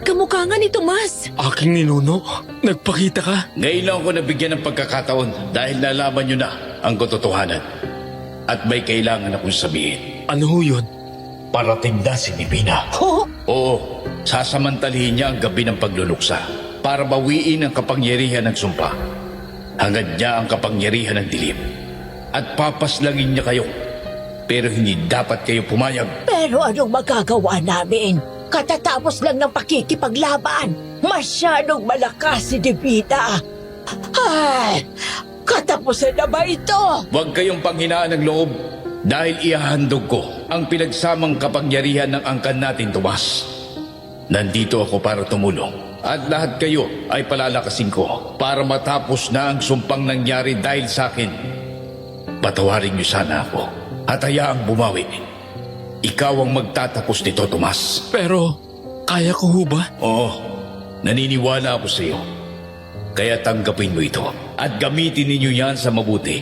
Kamukha nga ni Tomas. Aking ninuno, nagpakita ka. Ngayon lang ako nabigyan ng pagkakataon dahil nalaman nyo na ang katotohanan. At may kailangan akong sabihin. Ano ho yun? Parating na si Divina. Oo, sasamantalihin niya ang gabi ng pagluluksa para bawiin ang kapangyarihan ng sumpa. Hangad niya ang kapangyarihan ng dilim. At papaslangin niya kayo. Pero hindi dapat kayo pumayag. Pero anong magagawa namin? Katatapos lang ng pakikipaglaban. Masyadong malakas si Divina. Ay, katapusan na ba ito? Huwag kayong panghinaan ng loob dahil ihahandog ko ang pinagsamang kapangyarihan ng angkan natin, Tomas. Nandito ako para tumulong at lahat kayo ay palalakasin ko para matapos na ang sumpang nangyari dahil sa akin. Patawarin niyo sana ako at hayaang bumawi. Ikaw ang magtatapos nito, Tomas. Pero, kaya ko ho ba? Oo, naniniwala ako sa iyo. Kaya tanggapin mo ito at gamitin ninyo yan sa mabuti.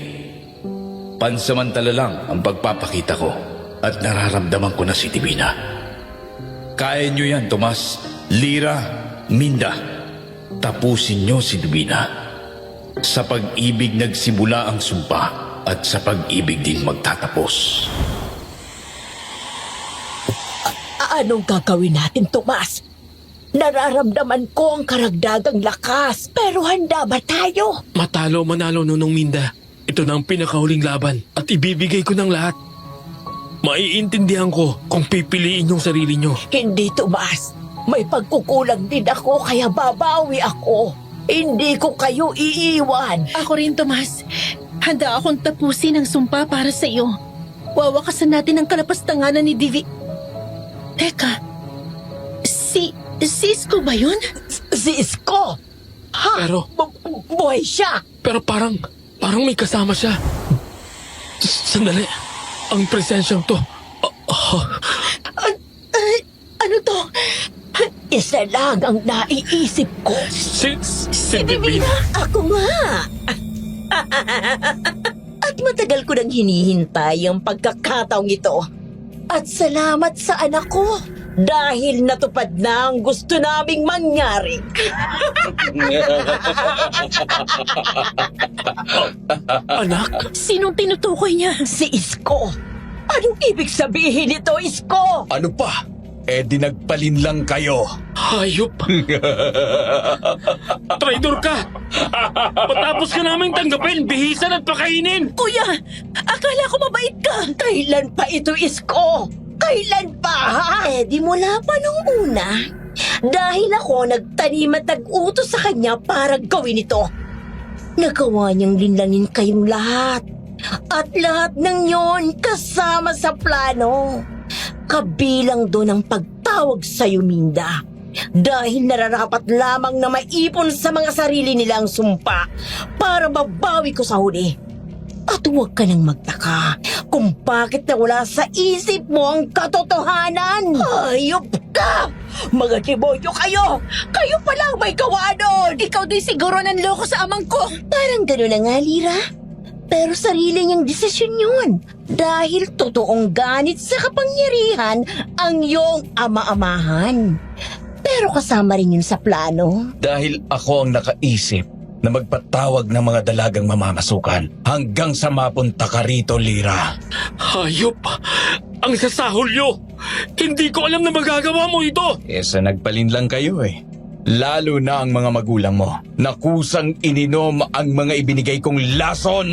Pansamantala lang ang pagpapakita ko at nararamdaman ko na si Divina. Kaya nyo yan, Tomas, Lira, Minda. Tapusin nyo si Divina. Sa pag-ibig nagsimula ang sumpa at sa pag-ibig din magtatapos. Anong gagawin natin, Tomas? Nararamdaman ko ang karagdagang lakas, pero handa ba tayo? Matalo o manalo, Nunong Minda. Ito na ang pinakahuling laban at ibibigay ko ng lahat. Maiintindihan ko kung pipiliin yung sarili nyo. Hindi, Tomas. May pagkukulang din ako, kaya babawi ako. Hindi ko kayo iiwan. Ako rin, Tomas. Handa akong tapusin ang sumpa para sa iyo. Wawakasan natin ang kalapastanganan ni Divi... Teka, si Isko ba yun? Si Isko! Ha? Pero- Buhay siya! Pero parang may kasama siya. Sandali, ang presensyang to. Ano to? Isa lang ang naiisip ko. Si Divina. Ako nga! At matagal ko nang hinihintay ang pagkakataong ito. At salamat sa anak ko dahil natupad na ang gusto naming mangyari. Anak? Sinong tinutukoy niya? Si Isko! Anong ibig sabihin nito, Isko? Ano pa? Di nagpalin lang kayo. Hayop! Traidor ka! Patapos ka naming tanggapin, bihisan at pakainin! Kuya, akala ko mabait ka. Kailan pa ito, Isko? Kailan pa, ha? Di mula pa nung una. Dahil ako nagtanim at nag-utos sa kanya para gawin ito. Nagawa niyang linlangin kayong lahat. At lahat ng yon kasama sa plano. Kabilang doon ang pagtawag sa Minda. Dahil nararapat lamang na maipon sa mga sarili nilang sumpa para mabawi ko sa huli. At huwag ka nang magtaka kung bakit nawala sa isip mo ang katotohanan. Hayop ka! Mga demonyo kayo! Kayo palang may gawa doon! Ikaw din siguro nanloko sa amang ko. Parang gano'n na nga, Lira. Pero sarili niyang desisyon yun. Dahil totoong ganit sa kapangyarihan ang iyong ama-amahan. Pero kasama rin yun sa plano. Dahil ako ang nakaisip na magpatawag ng mga dalagang mamamasukan hanggang sa mapunta ka rito, Lira. Hayop! Ang sasahol nyo! Hindi ko alam na magagawa mo ito! Sa nagpalin lang kayo eh. Lalo na ang mga magulang mo na kusang ininom ang mga ibinigay kong lason.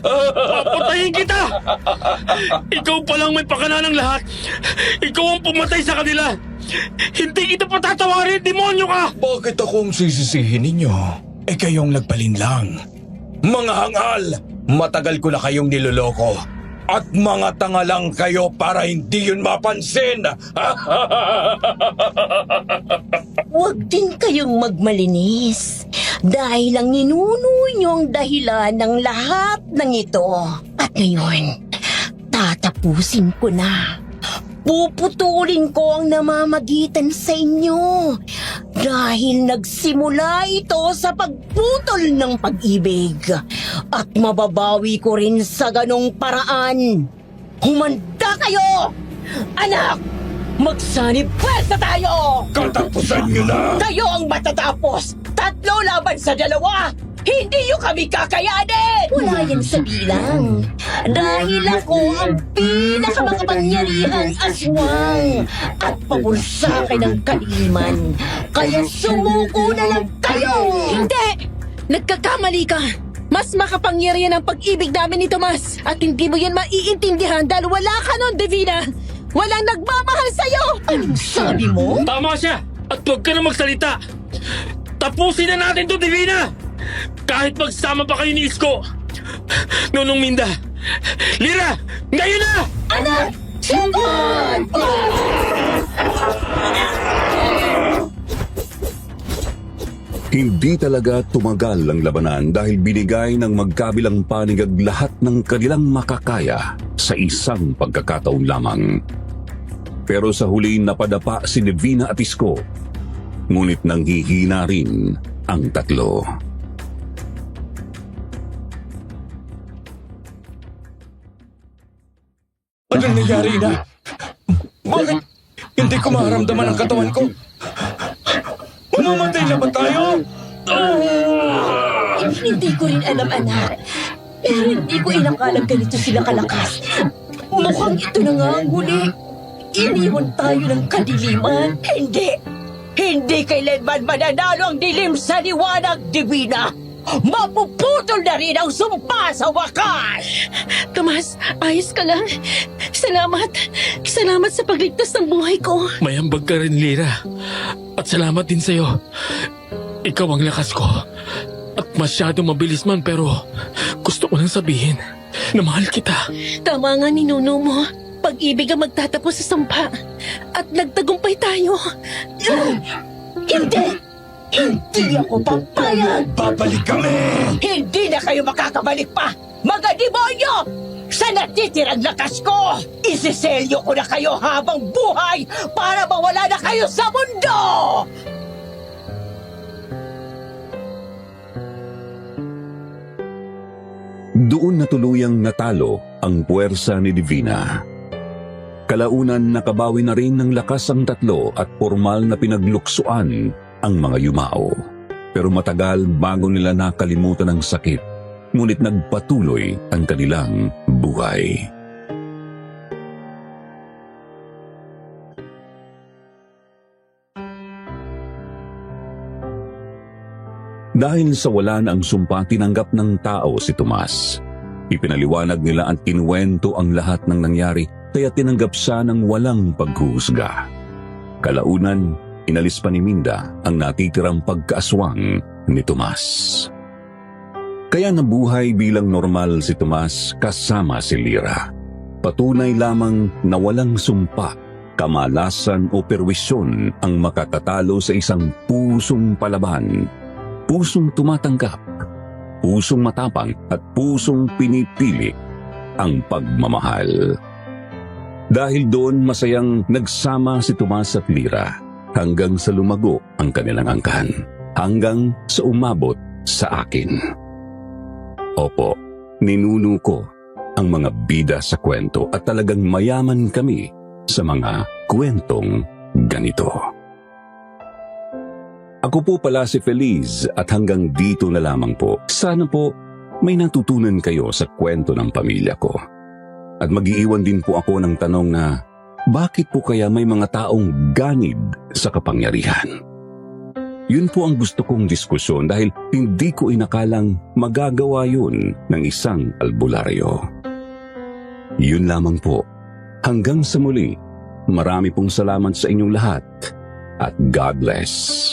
Papatayin kita! Ikaw pa lang may pakana ng lahat. Ikaw ang pumatay sa kanila. Hindi kita patatawarin, demonyo ka! Bakit akong sisisihin ninyo? Kayong nagpalin lang. Mga hangal, matagal ko na kayong niloloko. At mga tanga lang kayo para hindi yun mapansin. Huwag din kayong magmalinis. Dahil ang ninuno nyo ang dahilan ng lahat ng ito. At ngayon, tatapusin ko na. Puputulin ko ang namamagitan sa inyo. Dahil nagsimula ito sa pagputol ng pag-ibig. At mababawi ko rin sa ganong paraan. Humanda kayo! Anak! Magsanib pwersa tayo! Katapusan nyo na! Kayo ang matatapos! 3 laban sa 2! Hindi nyo kami kakayanin! Wala yan sa bilang. Dahil ako ang pinakamakapangyarihang aswang at pabulsakay ng kadiliman. Kaya sumuko na lang kayo! Hindi! Nagkakamali ka! Mas makapangyarihan ang pag-ibig namin ni Tomas at hindi mo yan maiintindihan dahil wala ka nun, Divina! Walang nagmamahal sa'yo! Anong sabi mo? Tama siya! At huwag ka na magsalita! Tapusin na natin to, Divina! Kahit magsama pa kayo ni Isko! Nunong Minda! Lira! Ngayon na! Anak! Sunod! Hindi talaga tumagal ang labanan dahil binigay ng magkabilang panig lahat ng kanilang makakaya sa isang pagkakataon lamang. Pero sa huli napadapa si Divina at Isko, ngunit nanghihina rin ang tatlo. Anong nangyari na? Bakit hindi ko maramdaman ang katawan ko? Mamamatay na ba tayo? Hindi ko rin alam, anak. Pero hindi ko inakalang ganito sila kalakas. Mukhang ito na nga ang huli. Iniwan tayo ng kadiliman. Hindi! Hindi kailanman mananalo ang dilim sa liwanag, Divina! Mapuputol na rin ang sumpa sa wakas! Tomas, ayos ka lang. Salamat. Salamat sa pagligtas ng buhay ko. Mayambag ka rin, Lira. At salamat din sa'yo. Ikaw ang lakas ko. At masyadong mabilis man pero gusto ko lang sabihin na mahal kita. Tama nga ni Nuno mo. Pag-ibig ang magtatapos sa sampa. At nagtagumpay tayo. Hindi! Hindi ako papayag! Babalik kami! Hindi na kayo makakabalik pa! Mga demonyo! Sa natitirang lakas ko, isiselyo ko na kayo habang buhay para mawala na kayo sa mundo! Doon na tuluyang natalo ang puwersa ni Divina. Kalaunan nakabawi na rin ng lakas ang tatlo at formal na pinagluksuan ang mga yumao. Pero matagal bago nila nakalimutan ang sakit, ngunit nagpatuloy ang kanilang buhay. Dahil sa wala na ang sumpa, tinanggap ng tao si Tomas. Ipinaliwanag nila at kinuwento ang lahat ng nangyari, kaya tinanggap siya ng walang paghuhusga. Kalaunan, inalis pa ni Minda ang natitirang pagkaaswang ni Tomas. Kaya nabuhay bilang normal si Tomas kasama si Lira. Patunay lamang na walang sumpa, kamalasan o perwisyon ang makatatalo sa isang pusong palaban. Pusong tumatanggap, pusong matapang at pusong pinipili ang pagmamahal. Dahil doon masayang nagsama si Tomas at Lira hanggang sa lumago ang kanilang angkan, hanggang sa umabot sa akin. Opo, ninuno ko ang mga bida sa kwento at talagang mayaman kami sa mga kwentong ganito. Ako po pala si Feliz at hanggang dito na lamang po. Sana po may natutunan kayo sa kwento ng pamilya ko. At mag-iiwan din po ako ng tanong na bakit po kaya may mga taong ganid sa kapangyarihan? Yun po ang gusto kong diskusyon dahil hindi ko inakalang magagawa yun ng isang albularyo. Yun lamang po. Hanggang sa muli, marami pong salamat sa inyong lahat at God bless.